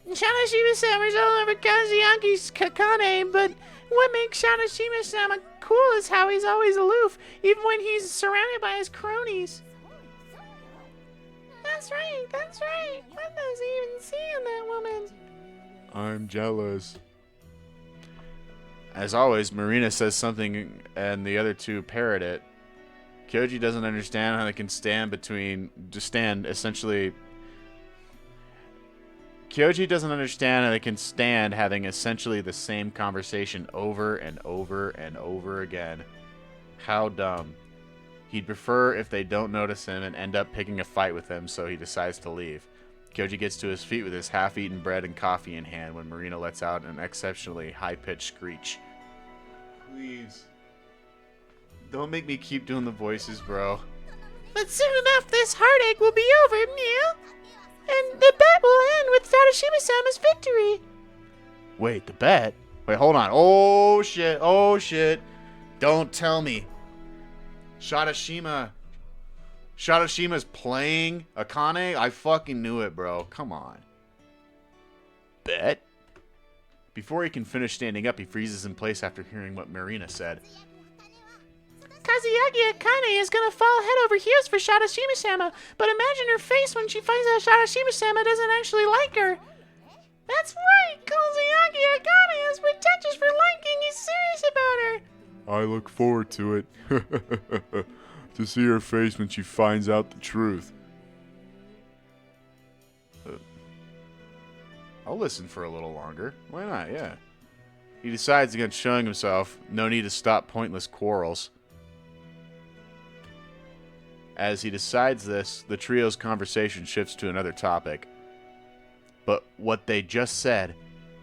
Sadashima-sama is all over Kazuyagi's Kakane, but what makes Sadashima-sama cool is how he's always aloof, even when he's surrounded by his cronies. That's right, that's right. What does he even see in that woman? I'm jealous. As always, Marina says something and the other 2 parrot it. Kyoji doesn't understand how they can Kyoji doesn't understand how they can stand having essentially the same conversation over and over and over again. How dumb. He'd prefer if they don't notice him and end up picking a fight with him, so he decides to leave. Kyoji gets to his feet with his half-eaten bread and coffee in hand when Marina lets out an exceptionally high-pitched screech. Please. Don't make me keep doing the voices, bro. But soon enough, this heartache will be over, meow. And the bet will end with Sadashima-sama's victory. Wait, the bet? Wait, hold on. Oh, shit. Oh, shit. Don't tell me. Sadashima. Shadashima's playing Akane? I fucking knew it, bro. Come on. Bet? Before he can finish standing up, he freezes in place after hearing what Marina said. Kazuyagi Akane is gonna fall head over heels for Shadashima-sama, but imagine her face when she finds out Shadashima-sama doesn't actually like her. That's right, Kazuyagi Akane is pretentious for liking, he's serious about her. I look forward to it. To see her face when she finds out the truth. I'll listen for a little longer. Why not? Yeah. He decides against showing himself. No need to stop pointless quarrels. As he decides this, the trio's conversation shifts to another topic. But what they just said,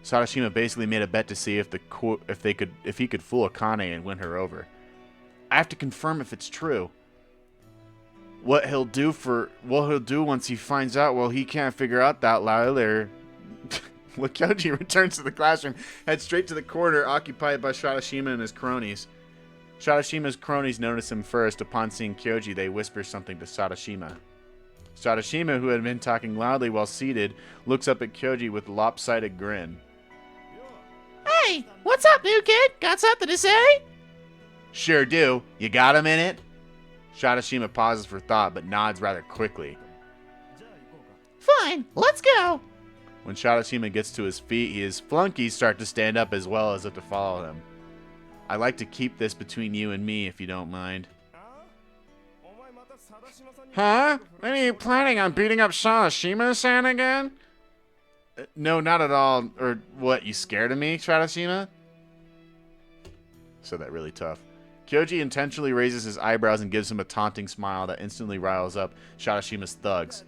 Sadashima basically made a bet to see if he could fool Akane and win her over. I have to confirm if it's true. What he'll do once he finds out, well, he can't figure out that later. Kyoji returns to the classroom, heads straight to the corner occupied by Shadashima and his cronies. Shadashima's cronies notice him first. Upon seeing Kyoji, they whisper something to Sadashima. Sadashima, who had been talking loudly while seated, looks up at Kyoji with a lopsided grin. Hey, what's up, new kid? Got something to say? Sure do. You got a minute? Shadashima pauses for thought, but nods rather quickly. Fine, let's go. When Shadashima gets to his feet, his flunkies start to stand up as well as if to follow him. I'd like to keep this between you and me, if you don't mind. Huh? Are you planning on beating up Shadashima-san again? No, not at all. Or what, you scared of me, Shadashima? Said that really tough. Kyoji intentionally raises his eyebrows and gives him a taunting smile that instantly riles up Shadashima's thugs.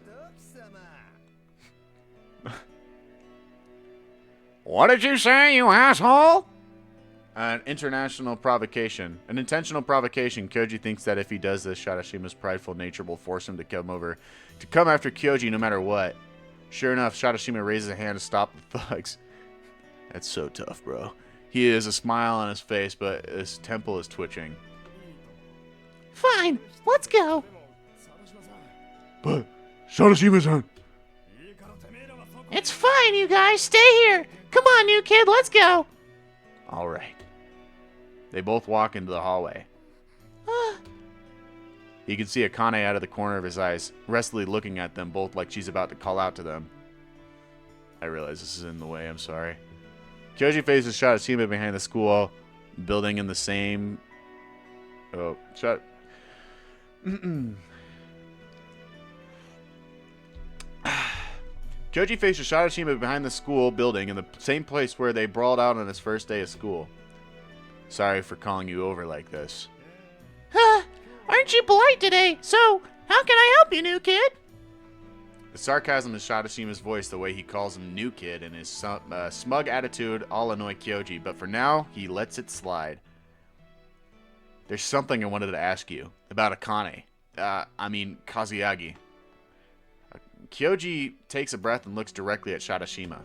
What did you say, you asshole? An intentional provocation. Kyoji thinks that if he does this, Shadashima's prideful nature will force him to come after Kyoji no matter what. Sure enough, Shadashima raises a hand to stop the thugs. That's so tough, bro. He has a smile on his face, but his temple is twitching. Fine, let's go. But, Shadashima-san. It's fine, you guys. Stay here. Come on, new kid, let's go. All right. They both walk into the hallway. He can see Akane out of the corner of his eyes, restfully looking at them both like she's about to call out to them. I realize this is in the way, I'm sorry. Kyoji faces Shadashima behind the school building in the same... Oh, shut... Kyoji faces Shadashima behind the school building in the same place where they brawled out on his first day of school. Sorry for calling you over like this. Aren't you polite today? So, how can I help you, new kid? The sarcasm in Shadashima's voice, the way he calls him new kid, and his smug attitude all annoy Kyoji, but for now, he lets it slide. There's something I wanted to ask you about Akane. Kazuyagi. Kyoji takes a breath and looks directly at Shadashima.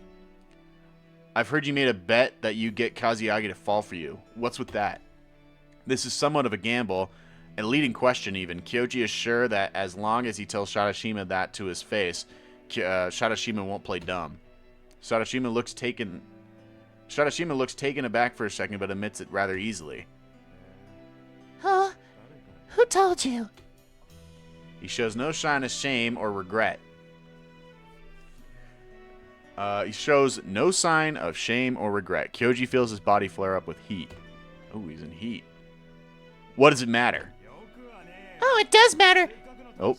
I've heard you made a bet that you get Kazuyagi to fall for you. What's with that? This is somewhat of a gamble, a leading question even. Kyoji is sure that as long as he tells Shadashima that to his face, Shadashima won't play dumb. Shadashima looks taken aback for a second, but admits it rather easily. Huh? Who told you? He shows no sign of shame or regret. He shows no sign of shame or regret. Kyoji feels his body flare up with heat. Oh, he's in heat. What does it matter? Oh, it does matter. Oh.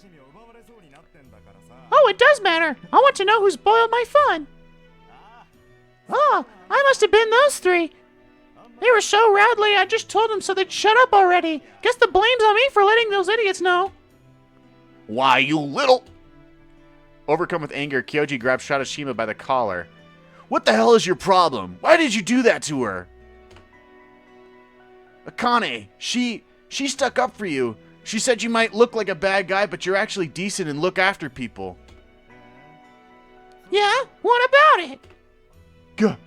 Oh, it does matter. I want to know who spoiled my fun. Oh, I must have been those three. They were so rowdy, I just told them so they'd shut up already. Guess the blame's on me for letting those idiots know. Why, you little... Overcome with anger, Kyoji grabs Shadashima by the collar. What the hell is your problem? Why did you do that to her? Akane, she stuck up for you. She said you might look like a bad guy, but you're actually decent and look after people. Yeah? What about it? Gah.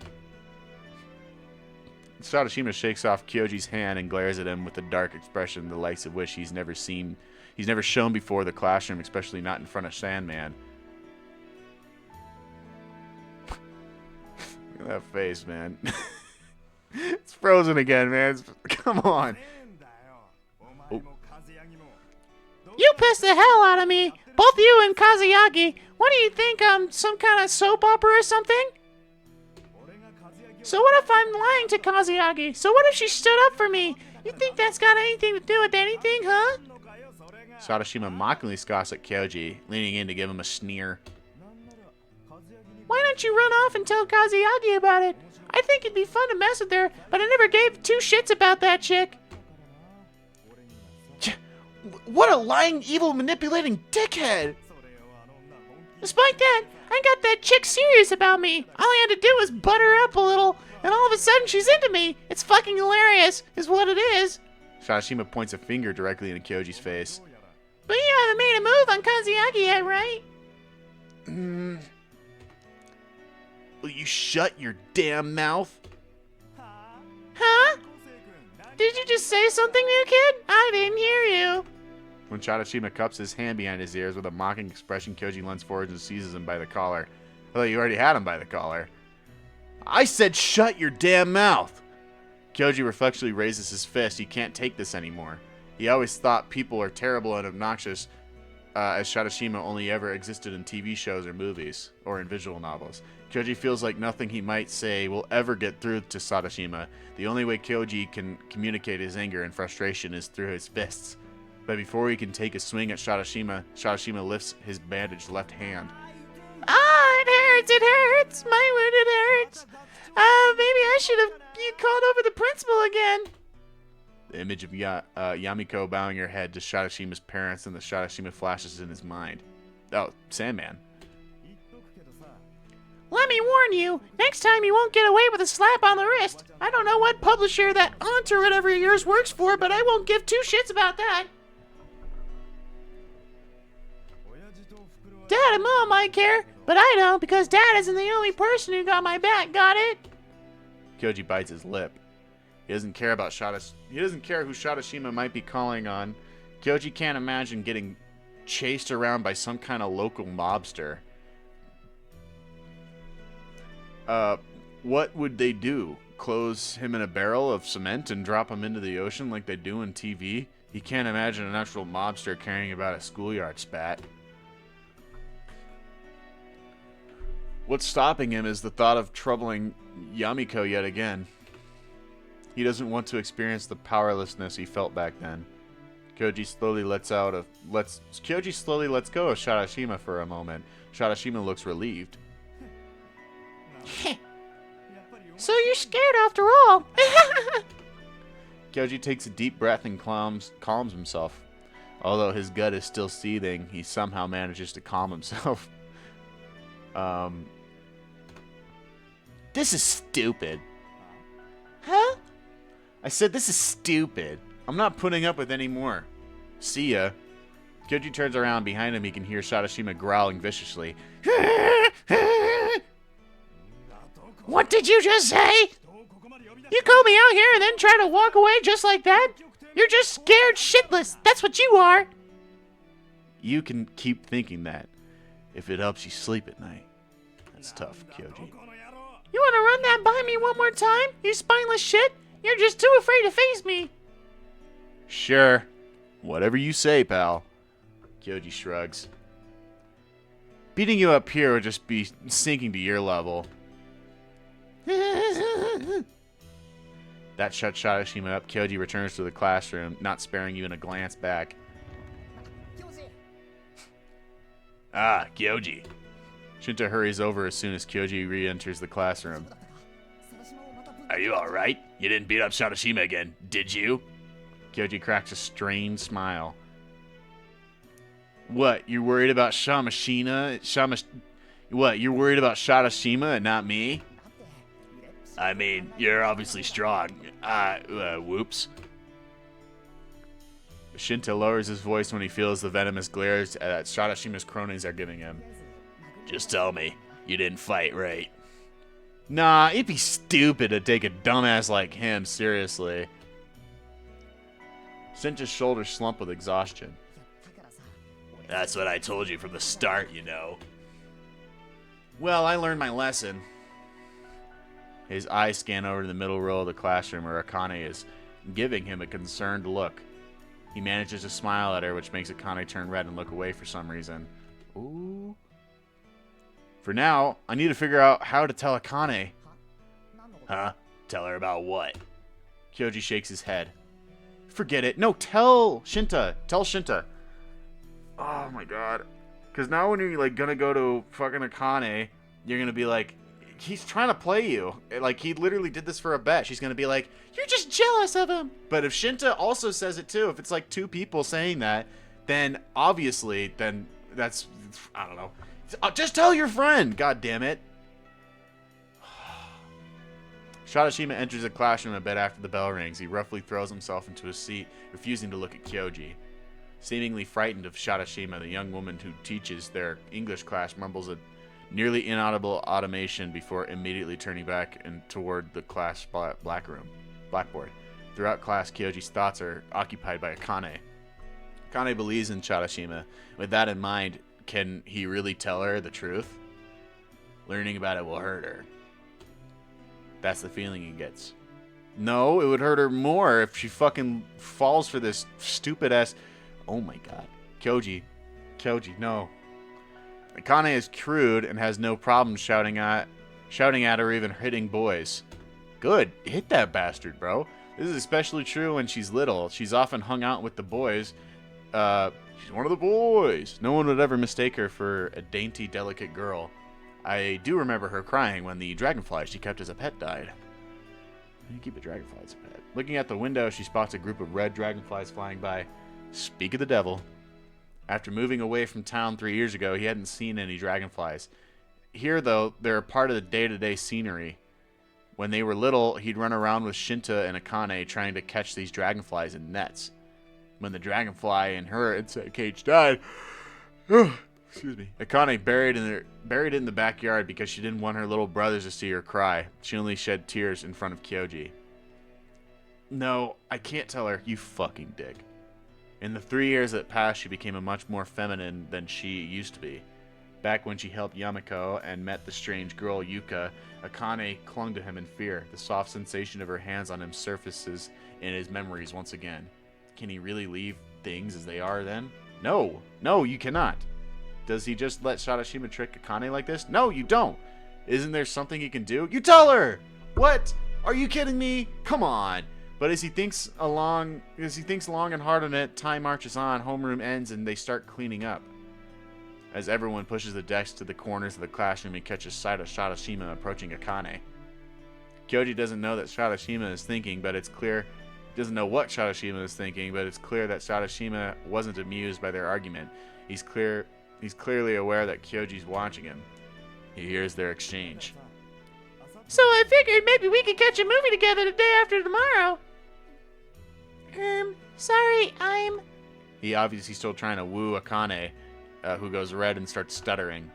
Shadashima shakes off Kyoji's hand and glares at him with a dark expression the likes of which he's never seen he's never shown before the classroom, especially not in front of Sandman. Look at that face, man. It's frozen again, man. Come on. Oh. You pissed the hell out of me. Both you and Kazuyagi. What do you think, some kind of soap opera or something? So what if I'm lying to Kazuyagi? So what if she stood up for me? You think that's got anything to do with anything, huh? Sadashima mockingly scoffs at Kyoji, leaning in to give him a sneer. Why don't you run off and tell Kazuyagi about it? I think it'd be fun to mess with her, but I never gave two shits about that chick. What a lying, evil, manipulating dickhead! Despite that, I got that chick serious about me. All I had to do was butter her up a little, and all of a sudden she's into me. It's fucking hilarious, is what it is. Sadashima points a finger directly into Kyoji's face. But you haven't made a move on Kazuyagi yet, right? Will you shut your damn mouth? Huh? Did you just say something, new kid? I didn't hear you. When Sadashima cups his hand behind his ears with a mocking expression, Kyoji leans forward and seizes him by the collar. I thought you already had him by the collar. I said shut your damn mouth! Kyoji reflexively raises his fist. He can't take this anymore. He always thought people are terrible and obnoxious, as Sadashima only ever existed in TV shows or movies, or in visual novels. Kyoji feels like nothing he might say will ever get through to Sadashima. The only way Kyoji can communicate his anger and frustration is through his fists. But before he can take a swing at Sadashima, Sadashima lifts his bandaged left hand. Ah, it hurts. My wound, it hurts. Maybe I should have called over the principal again. The image of Yamiko bowing her head to Sadashima's parents and the Sadashima flashes in his mind. Oh, Sandman. Let me warn you, next time you won't get away with a slap on the wrist. I don't know what publisher that aunt or whatever yours works for, but I won't give two shits about that. Dad and Mom might care, but I don't, because Dad isn't the only person who got my back, got it? Kyoji bites his lip. He doesn't care about He doesn't care who Sadashima might be calling on. Kyoji can't imagine getting chased around by some kind of local mobster. What would they do? Close him in a barrel of cement and drop him into the ocean like they do in TV? He can't imagine an actual mobster caring about a schoolyard spat. What's stopping him is the thought of troubling Yamiko yet again. He doesn't want to experience the powerlessness he felt back then. Kyoji slowly lets go of Sadashima for a moment. Sadashima looks relieved. So you're scared after all. Kyoji takes a deep breath and calms himself. Although his gut is still seething, he somehow manages to calm himself. This is stupid. Huh? I said this is stupid. I'm not putting up with any more. See ya. Kyoji turns around. Behind him, he can hear Sadashima growling viciously. What did you just say? You called me out here and then try to walk away just like that? You're just scared shitless. That's what you are. You can keep thinking that if it helps you sleep at night. That's tough, Kyoji. You want to run that by me one more time, you spineless shit? You're just too afraid to face me. Sure. Whatever you say, pal. Kyoji shrugs. Beating you up here would just be sinking to your level. That shuts Sadashima up. Kyoji returns to the classroom, not sparing even a glance back. Ah, Kyoji. Shinta hurries over as soon as Kyoji re-enters the classroom. Are you alright? You didn't beat up Sadashima again, did you? Kyoji cracks a strained smile. What, you're worried about What, you're worried about Sadashima and not me? I mean, you're obviously strong. Whoops. Shinta lowers his voice when he feels the venomous glares that Sadashima's cronies are giving him. Just tell me, you didn't fight, right? Nah, it'd be stupid to take a dumbass like him seriously. Shinta's shoulders slump with exhaustion. That's what I told you from the start, you know. Well, I learned my lesson. His eyes scan over to the middle row of the classroom where Akane is giving him a concerned look. He manages to smile at her, which makes Akane turn red and look away for some reason. Ooh. For now, I need to figure out how to tell Akane. Huh? Tell her about what? Kyoji shakes his head. Forget it. No, tell Shinta. Tell Shinta. Oh my god. Because now when you're like gonna go to fucking Akane, you're gonna be like, he's trying to play you. Like, he literally did this for a bet. She's gonna be like, you're just jealous of him. But if Shinta also says it too, if it's like two people saying that, then obviously, then that's, I don't know. Just tell your friend. God damn it. Shadashima enters the classroom a bit after the bell rings. He roughly throws himself into a seat, refusing to look at Kyoji. Seemingly frightened of Shadashima, the young woman who teaches their English class mumbles a nearly inaudible automation before immediately turning back and toward the class blackboard. Throughout class, Kyoji's thoughts are occupied by Akane. Akane believes in Shadashima. With that in mind, can he really tell her the truth? Learning about it will hurt her. That's the feeling he gets. No, it would hurt her more if she fucking falls for this stupid ass. Oh my god. Kyoji, no. Akane is crude and has no problem shouting at or even hitting boys. Good. Hit that bastard, bro. This is especially true when she's little. She's often hung out with the boys. She's one of the boys. No one would ever mistake her for a dainty, delicate girl. I do remember her crying when the dragonfly she kept as a pet died. You keep a dragonfly as a pet. Looking at the window, she spots a group of red dragonflies flying by. Speak of the devil. After moving away from town 3 years ago, he hadn't seen any dragonflies. Here, though, they're a part of the day-to-day scenery. When they were little, he'd run around with Shinta and Akane trying to catch these dragonflies in nets. When the dragonfly in her insect cage died, excuse me, Akane buried it in the backyard because she didn't want her little brothers to see her cry. She only shed tears in front of Kyoji. No, I can't tell her, you fucking dick. In the 3 years that passed, she became a much more feminine than she used to be. Back when she helped Yamiko and met the strange girl Yuka, Akane clung to him in fear. The soft sensation of her hands on him surfaces in his memories once again. Can he really leave things as they are then? No, you cannot. Does he just let Shadashima trick Akane like this? No, you don't. Isn't there something he can do? You tell her! What? Are you kidding me? Come on. But as he thinks long and hard on it, time marches on, homeroom ends, and they start cleaning up. As everyone pushes the desks to the corners of the classroom, he catches sight of Shadashima approaching Akane. Kyoji doesn't know that Shadashima is thinking, but it's clear. Doesn't know what Shadashima is thinking, but it's clear that Shadashima wasn't amused by their argument. He's clearly aware that Kyoji's watching him. He hears their exchange. So I figured maybe we could catch a movie together the day after tomorrow. Sorry, I'm... He obviously still trying to woo Akane, who goes red and starts stuttering.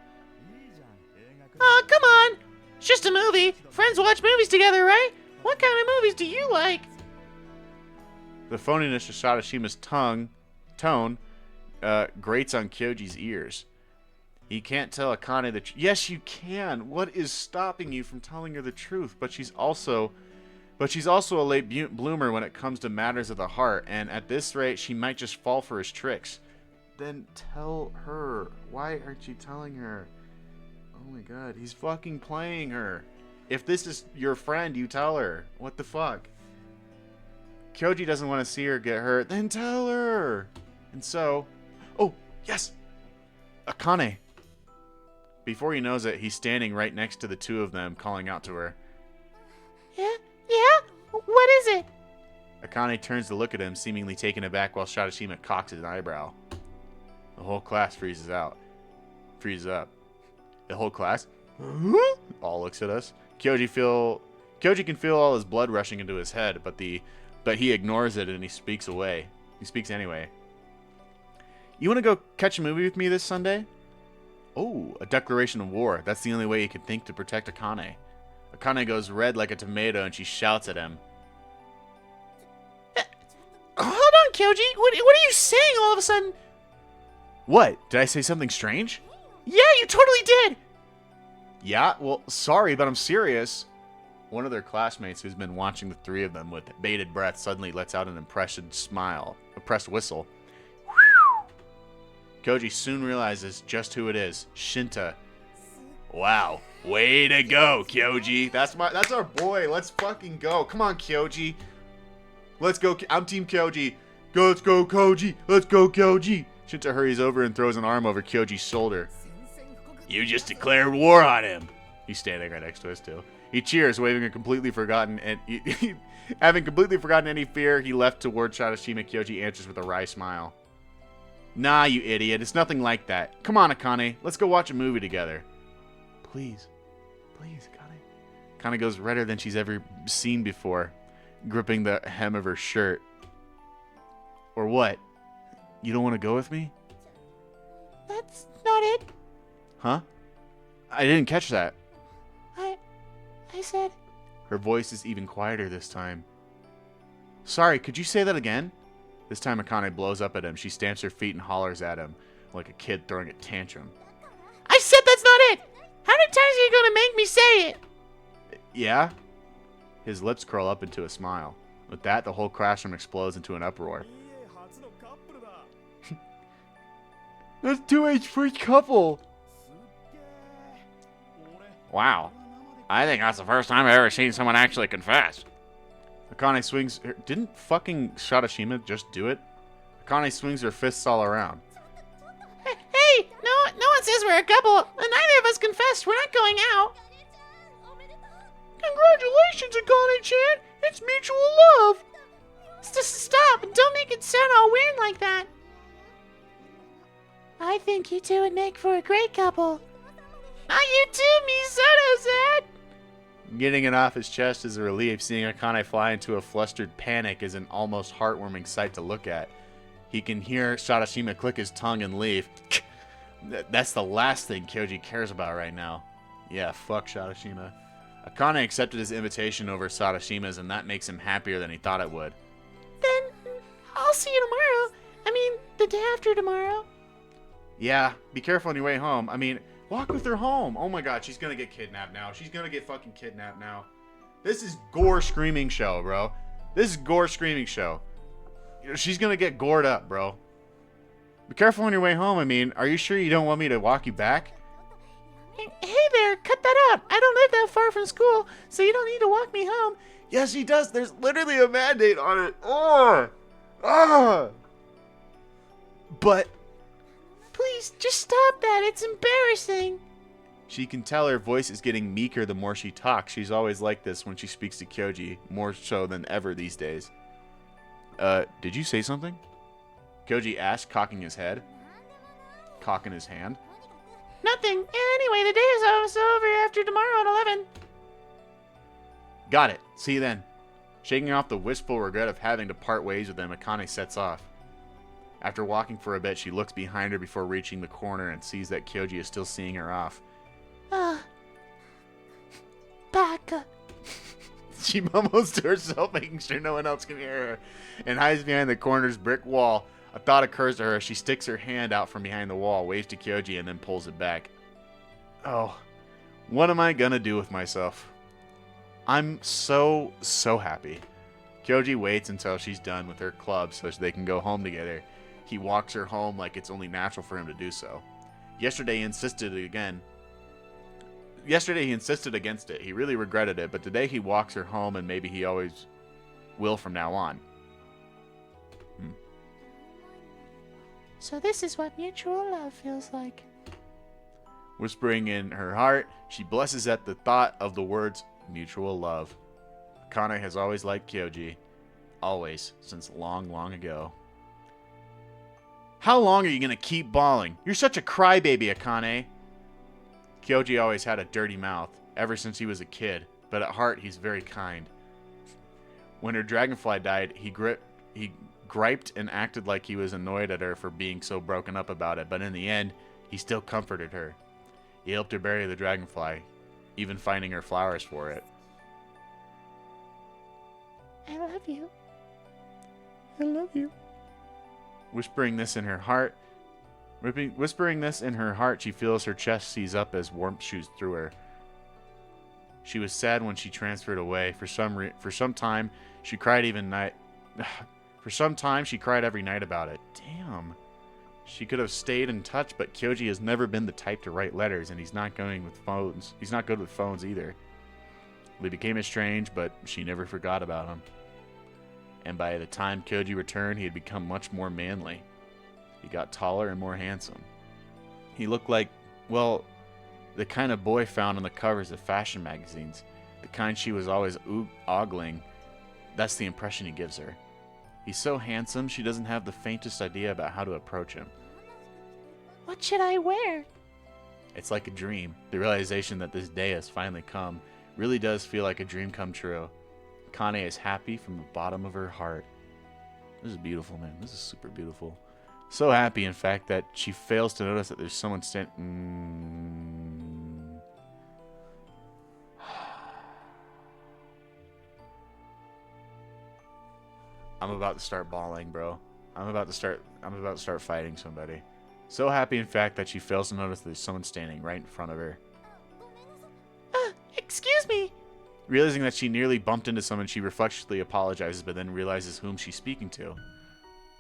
Oh, come on. It's just a movie. Friends watch movies together, right? What kind of movies do you like? The phoniness of Shadashima's tone grates on Kyoji's ears. He can't tell Akane the truth. Yes, you can. What is stopping you from telling her the truth? But she's also a late bloomer when it comes to matters of the heart, and at this rate, she might just fall for his tricks. Then tell her. Why aren't you telling her? Oh my god, he's fucking playing her. If this is your friend, you tell her. What the fuck? Kyoji doesn't want to see her get hurt. Then tell her. And so... Oh, yes! Akane. Before he knows it, he's standing right next to the two of them, calling out to her. Yeah? What is it? Akane turns to look at him, seemingly taken aback, while Shadashima cocks his eyebrow. The whole class freezes up. The whole class all looks at us. Kyoji can feel all his blood rushing into his head, but he ignores it and he speaks away. He speaks anyway. You want to go catch a movie with me this Sunday? Oh, a declaration of war. That's the only way he can think to protect Akane. Akane goes red like a tomato and she shouts at him. Hold on, Kyoji. What are you saying all of a sudden? What? Did I say something strange? Yeah, you totally did! Yeah? Well, sorry, but I'm serious. One of their classmates who's been watching the three of them with bated breath suddenly lets out an impressed whistle. Koji soon realizes just who it is. Shinta. Wow. Way to go, Kyoji. That's our boy. Let's fucking go. Come on, Kyoji. Let's go. I'm Team Kyoji. Let's go, Koji. Let's go, Kyoji. Shinta hurries over and throws an arm over Kyoji's shoulder. You just declared war on him. He's standing right next to us, too. He cheers, waving a completely forgotten and having completely forgotten any fear he left toward Sadashima. Kyoji answers with a wry smile. Nah, you idiot. It's nothing like that. Come on, Akane. Let's go watch a movie together. Please. Please, Akane. Akane goes redder than she's ever seen before, gripping the hem of her shirt. Or what? You don't want to go with me? That's not it. Huh? I didn't catch that. I said... Her voice is even quieter this time. Sorry, could you say that again? This time Akane blows up at him. She stamps her feet and hollers at him, like a kid throwing a tantrum. I said that's not it! How many times are you gonna make me say it? Yeah? His lips curl up into a smile. With that, the whole classroom explodes into an uproar. That's 2H's first couple! Wow. I think that's the first time I've ever seen someone actually confess. Akane swings her... Didn't fucking Sadashima just do it? Akane swings her fists all around. Hey! No one says we're a couple, and neither of us confessed. We're not going out. Congratulations, Akane-chan! It's mutual love! Just stop and don't make it sound all weird like that. I think you two would make for a great couple. Not you too, Misoto-san! Getting it off his chest is a relief. Seeing Akane fly into a flustered panic is an almost heartwarming sight to look at. He can hear Sadashima click his tongue and leave. That's the last thing Kyoji cares about right now. Yeah, fuck Sadashima. Akane accepted his invitation over Sadashima's, and that makes him happier than he thought it would. Then I'll see you tomorrow. I mean, the day after tomorrow. Yeah, be careful on your way home. I mean, walk with her home. Oh my god, she's gonna get kidnapped now. She's gonna get fucking kidnapped now. This is gore screaming show, bro. This is gore screaming show. She's gonna get gored up, bro. Be careful on your way home. I mean, are you sure you don't want me to walk you back? Hey there, cut that out. I don't live that far from school, so you don't need to walk me home. Yes, he does. There's literally a mandate on it. Oh! But... Please, just stop that. It's embarrassing. She can tell her voice is getting meeker the more she talks. She's always like this when she speaks to Kyoji, more so than ever these days. Did you say something? Kyoji asked, cocking his head. Cocking his hand. Nothing. Anyway, the day is almost over after tomorrow at 11. Got it. See you then. Shaking off the wistful regret of having to part ways with him, Akane sets off. After walking for a bit, she looks behind her before reaching the corner and sees that Kyoji is still seeing her off. Baka. She mumbles to herself, making sure no one else can hear her, and hides behind the corner's brick wall. A thought occurs to her as she sticks her hand out from behind the wall, waves to Kyoji, and then pulls it back. Oh, what am I gonna do with myself? I'm so happy. Kyoji waits until she's done with her club so they can go home together. He walks her home like it's only natural for him to do so. Yesterday he insisted against it. He really regretted it, but today he walks her home, and maybe he always will from now on. So this is what mutual love feels like. Whispering in her heart, she blesses at the thought of the words mutual love. Akane has always liked Kyoji. Always, since long, long ago. How long are you going to keep bawling? You're such a crybaby, Akane. Kyoji always had a dirty mouth, ever since he was a kid, but at heart he's very kind. When her dragonfly died, he griped and acted like he was annoyed at her for being so broken up about it, but in the end, he still comforted her. He helped her bury the dragonfly, even finding her flowers for it. I love you. I love you. Whispering this in her heart, Whispering this in her heart, she feels her chest seize up as warmth shoots through her. She was sad when she transferred away. For some time, she cried For some time, she cried every night about it. Damn. She could have stayed in touch, but Kyoji has never been the type to write letters, and he's not good with phones either. They became estranged, but she never forgot about him. And by the time Kyoji returned, he had become much more manly. He got taller and more handsome. He looked like, well, the kind of boy found on the covers of fashion magazines. The kind she was always ogling. That's the impression he gives her. He's so handsome, she doesn't have the faintest idea about how to approach him. What should I wear? It's like a dream. The realization that this day has finally come really does feel like a dream come true. Kane is happy from the bottom of her heart. This is beautiful, man. This is super beautiful. So happy, in fact, that she fails to notice that there's someone I'm about to start bawling, bro. I'm about to start fighting somebody. So happy, in fact, that she fails to notice there's someone standing right in front of her. Excuse me. Realizing that she nearly bumped into someone, she reflexively apologizes, but then realizes whom she's speaking to.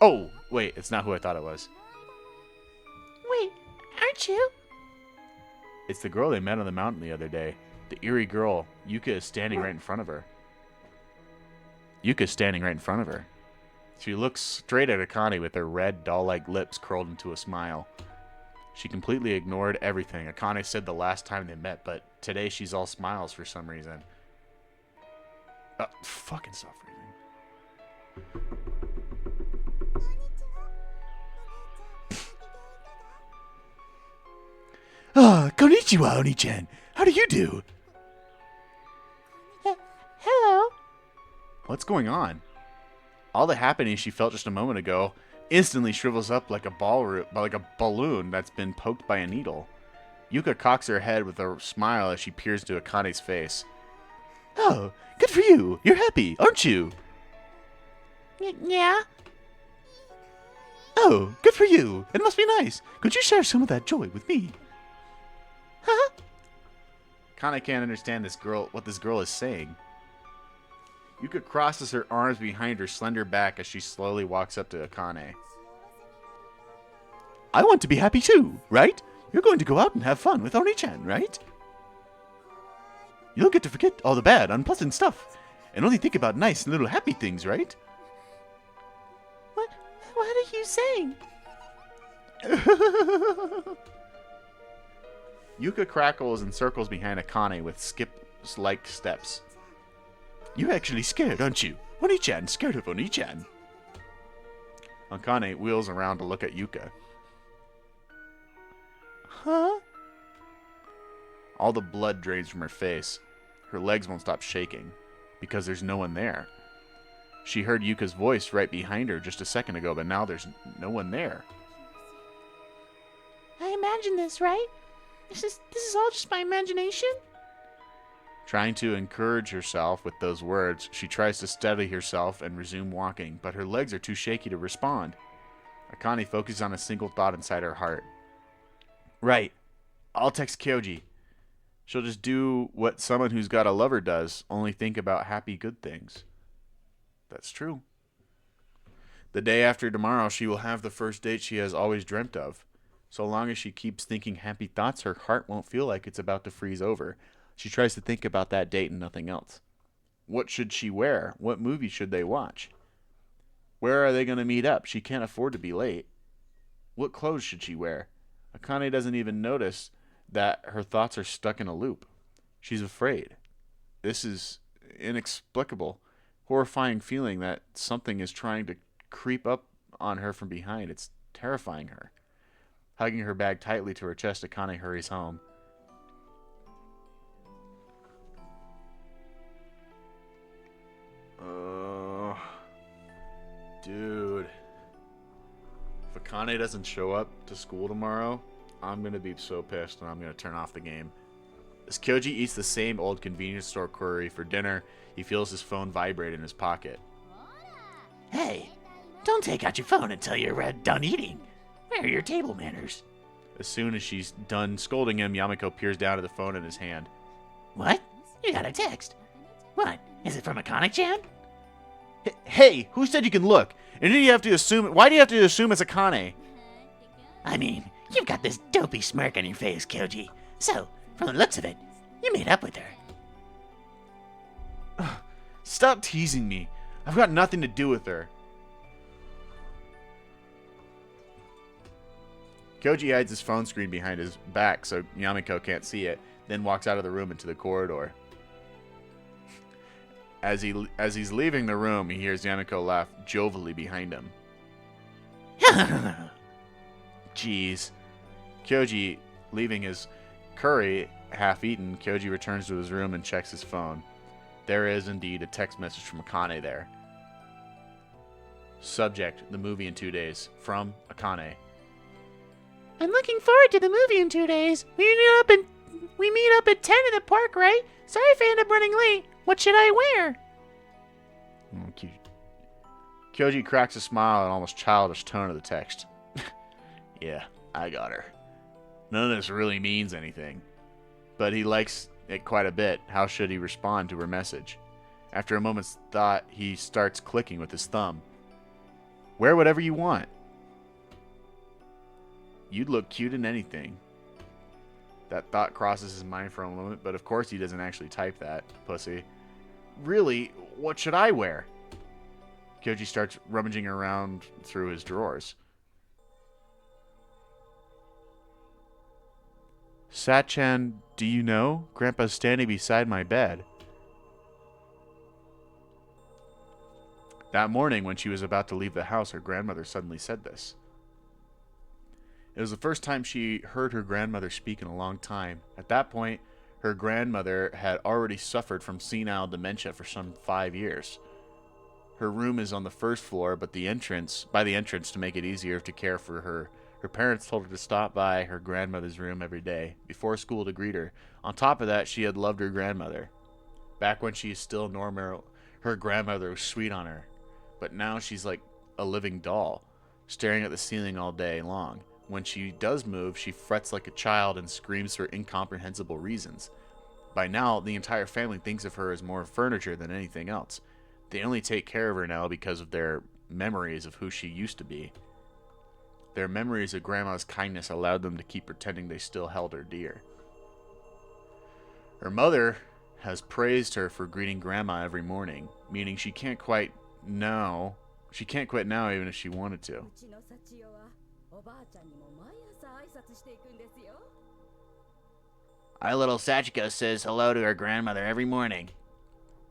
Oh, wait, it's not who I thought it was. Wait, aren't you? It's the girl they met on the mountain the other day. The eerie girl. Yuka is standing right in front of her. She looks straight at Akane with her red, doll-like lips curled into a smile. She completely ignored everything Akane said the last time they met, but today she's all smiles for some reason. Fucking stop freezing. Konnichiwa, Oni-chan. How do you do? Hello. What's going on? All the happenings she felt just a moment ago instantly shrivels up like a balloon that's been poked by a needle. Yuka cocks her head with a smile as she peers into Akane's face. Oh, good for you. You're happy, aren't you? Yeah? Oh, good for you. It must be nice. Could you share some of that joy with me? Huh? Akane can't understand what this girl is saying. Yuka crosses her arms behind her slender back as she slowly walks up to Akane. I want to be happy too, right? You're going to go out and have fun with Oni-chan, right? You'll get to forget all the bad, unpleasant stuff, and only think about nice little happy things, right? What are you saying? Yuka crackles and circles behind Akane with skip-like steps. You're actually scared, aren't you? Oni-chan, scared of Oni-chan. Akane wheels around to look at Yuka. Huh? All the blood drains from her face. Her legs won't stop shaking, because there's no one there. She heard Yuka's voice right behind her just a second ago, but now there's no one there. I imagined this, right? This is all just my imagination? Trying to encourage herself with those words, she tries to steady herself and resume walking, but her legs are too shaky to respond. Akane focuses on a single thought inside her heart. Right. I'll text Kyoji. She'll just do what someone who's got a lover does, only think about happy, good things. That's true. The day after tomorrow, she will have the first date she has always dreamt of. So long as she keeps thinking happy thoughts, her heart won't feel like it's about to freeze over. She tries to think about that date and nothing else. What should she wear? What movie should they watch? Where are they going to meet up? She can't afford to be late. What clothes should she wear? Akane doesn't even notice that her thoughts are stuck in a loop. She's afraid. This is inexplicable, horrifying feeling that something is trying to creep up on her from behind. It's terrifying her. Hugging her bag tightly to her chest, Akane hurries home. Dude. If Akane doesn't show up to school tomorrow, I'm going to be so pissed and I'm going to turn off the game. As Kyoji eats the same old convenience store curry for dinner, he feels his phone vibrate in his pocket. Hey, don't take out your phone until you're done eating. Where are your table manners? As soon as she's done scolding him, Yamiko peers down at the phone in his hand. What? You got a text. What? Is it from Akane-chan? Hey, who said you can look? And do you have to assume? Why do you have to assume it's Akane? I mean, you've got this dopey smirk on your face, Kyoji. So, from the looks of it, you made up with her. Stop teasing me. I've got nothing to do with her. Kyoji hides his phone screen behind his back so Yamiko can't see it, then walks out of the room into the corridor. As he's leaving the room, he hears Yamiko laugh jovially behind him. Jeez. Kyoji, leaving his curry half-eaten, Kyoji returns to his room and checks his phone. There is indeed a text message from Akane there. Subject, the movie in 2 days. From Akane. I'm looking forward to the movie in 2 days. We meet up at 10 in the park, right? Sorry if I end up running late. What should I wear? Oh, cute. Kyoji cracks a smile at an almost childish tone of the text. Yeah, I got her. None of this really means anything. But he likes it quite a bit. How should he respond to her message? After a moment's thought, he starts clicking with his thumb. Wear whatever you want. You'd look cute in anything. That thought crosses his mind for a moment, but of course he doesn't actually type that, pussy. Really, what should I wear? Kyoji starts rummaging around through his drawers. Sachan, do you know? Grandpa's standing beside my bed. That morning, when she was about to leave the house, her grandmother suddenly said this. It was the first time she heard her grandmother speak in a long time. At that point, her grandmother had already suffered from senile dementia for some 5 years. Her room is on the first floor, but by the entrance to make it easier to care for her. Her parents told her to stop by her grandmother's room every day, before school to greet her. On top of that, she had loved her grandmother. Back when she was still normal, her grandmother was sweet on her. But now she's like a living doll, staring at the ceiling all day long. When she does move, she frets like a child and screams for incomprehensible reasons. By now, the entire family thinks of her as more furniture than anything else. They only take care of her now because of their memories of who she used to be. Their memories of Grandma's kindness allowed them to keep pretending they still held her dear. Her mother has praised her for greeting Grandma every morning, meaning she can't quit now even if she wanted to. Our little Sachiko says hello to her grandmother every morning.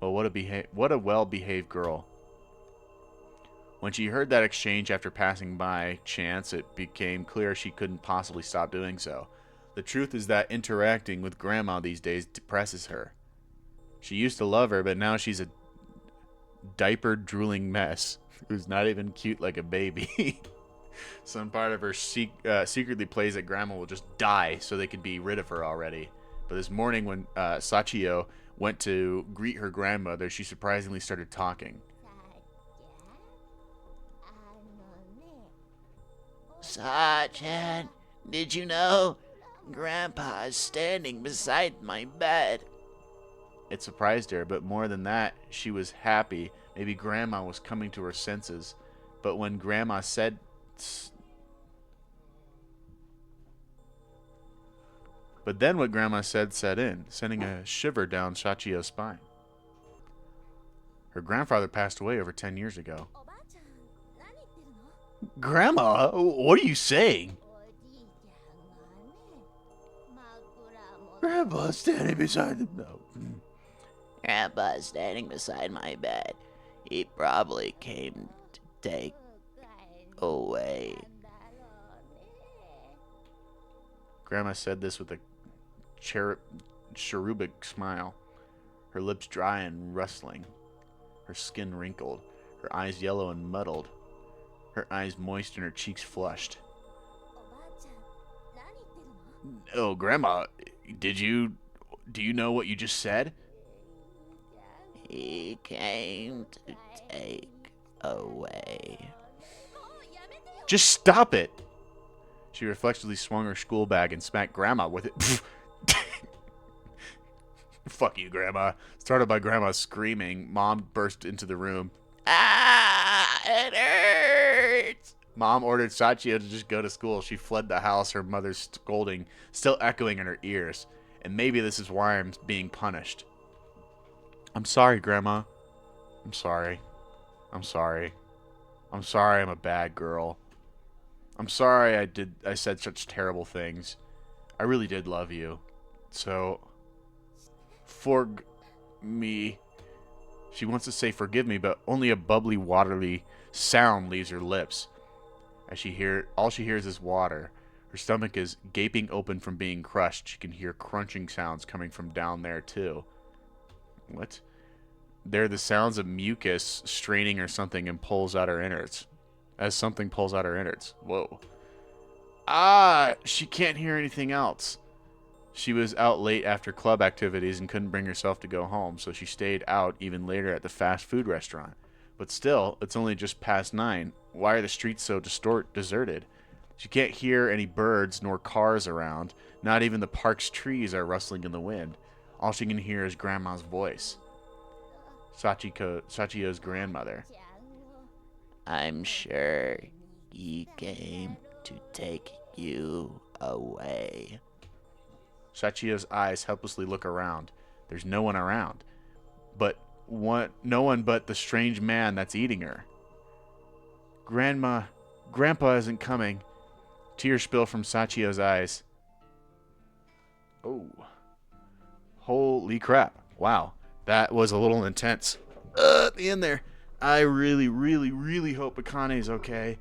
Well, what a well-behaved girl. When she heard that exchange after passing by chance, it became clear she couldn't possibly stop doing so. The truth is that interacting with Grandma these days depresses her. She used to love her, but now she's a diaper drooling mess who's not even cute like a baby. Some part of her secretly plays that Grandma will just die so they can be rid of her already. But this morning when Sachio went to greet her grandmother, she surprisingly started talking. Sachan, did you know? Grandpa is standing beside my bed. It surprised her, but more than that, she was happy. Maybe Grandma was coming to her senses. But when Grandma said... But then what Grandma said set in, sending a shiver down Shachio's spine. Her grandfather passed away over 10 years ago. Grandma, what are you saying? Grandpa's standing beside the... No. Grandpa's standing beside my bed. He probably came to take away. Grandma said this with a cherubic smile, her lips dry and rustling, her skin wrinkled, her eyes yellow and muddled, her eyes moist and her cheeks flushed. Oh, Grandma, do you know what you just said? He came to take away. Just stop it! She reflexively swung her school bag and smacked Grandma with it. Fuck you, Grandma. Started by Grandma screaming, Mom burst into the room. Ah, it hurts. Mom ordered Sachio to just go to school. She fled the house, her mother's scolding still echoing in her ears. And maybe this is why I'm being punished. I'm sorry, Grandma. I'm sorry. I'm sorry. I'm sorry I'm a bad girl. I'm sorry I said such terrible things. I really did love you. So, forg me. She wants to say forgive me, but only a bubbly, watery sound leaves her lips. As all she hears is water. Her stomach is gaping open from being crushed. She can hear crunching sounds coming from down there, too. What? They're the sounds of mucus straining or something and pulls out her innards. As something pulls out her innards. Whoa. Ah! She can't hear anything else. She was out late after club activities and couldn't bring herself to go home, so she stayed out even later at the fast food restaurant. But still, it's only just past 9. Why are the streets so deserted? She can't hear any birds nor cars around. Not even the park's trees are rustling in the wind. All she can hear is Grandma's voice. Sachio's grandmother. I'm sure he came to take you away. Sachio's eyes helplessly look around. There's no one around. No one but the strange man that's eating her. Grandpa isn't coming. Tears spill from Sachio's eyes. Oh. Holy crap. Wow. That was a little intense. At the end there. I really, really, really hope Akane's okay.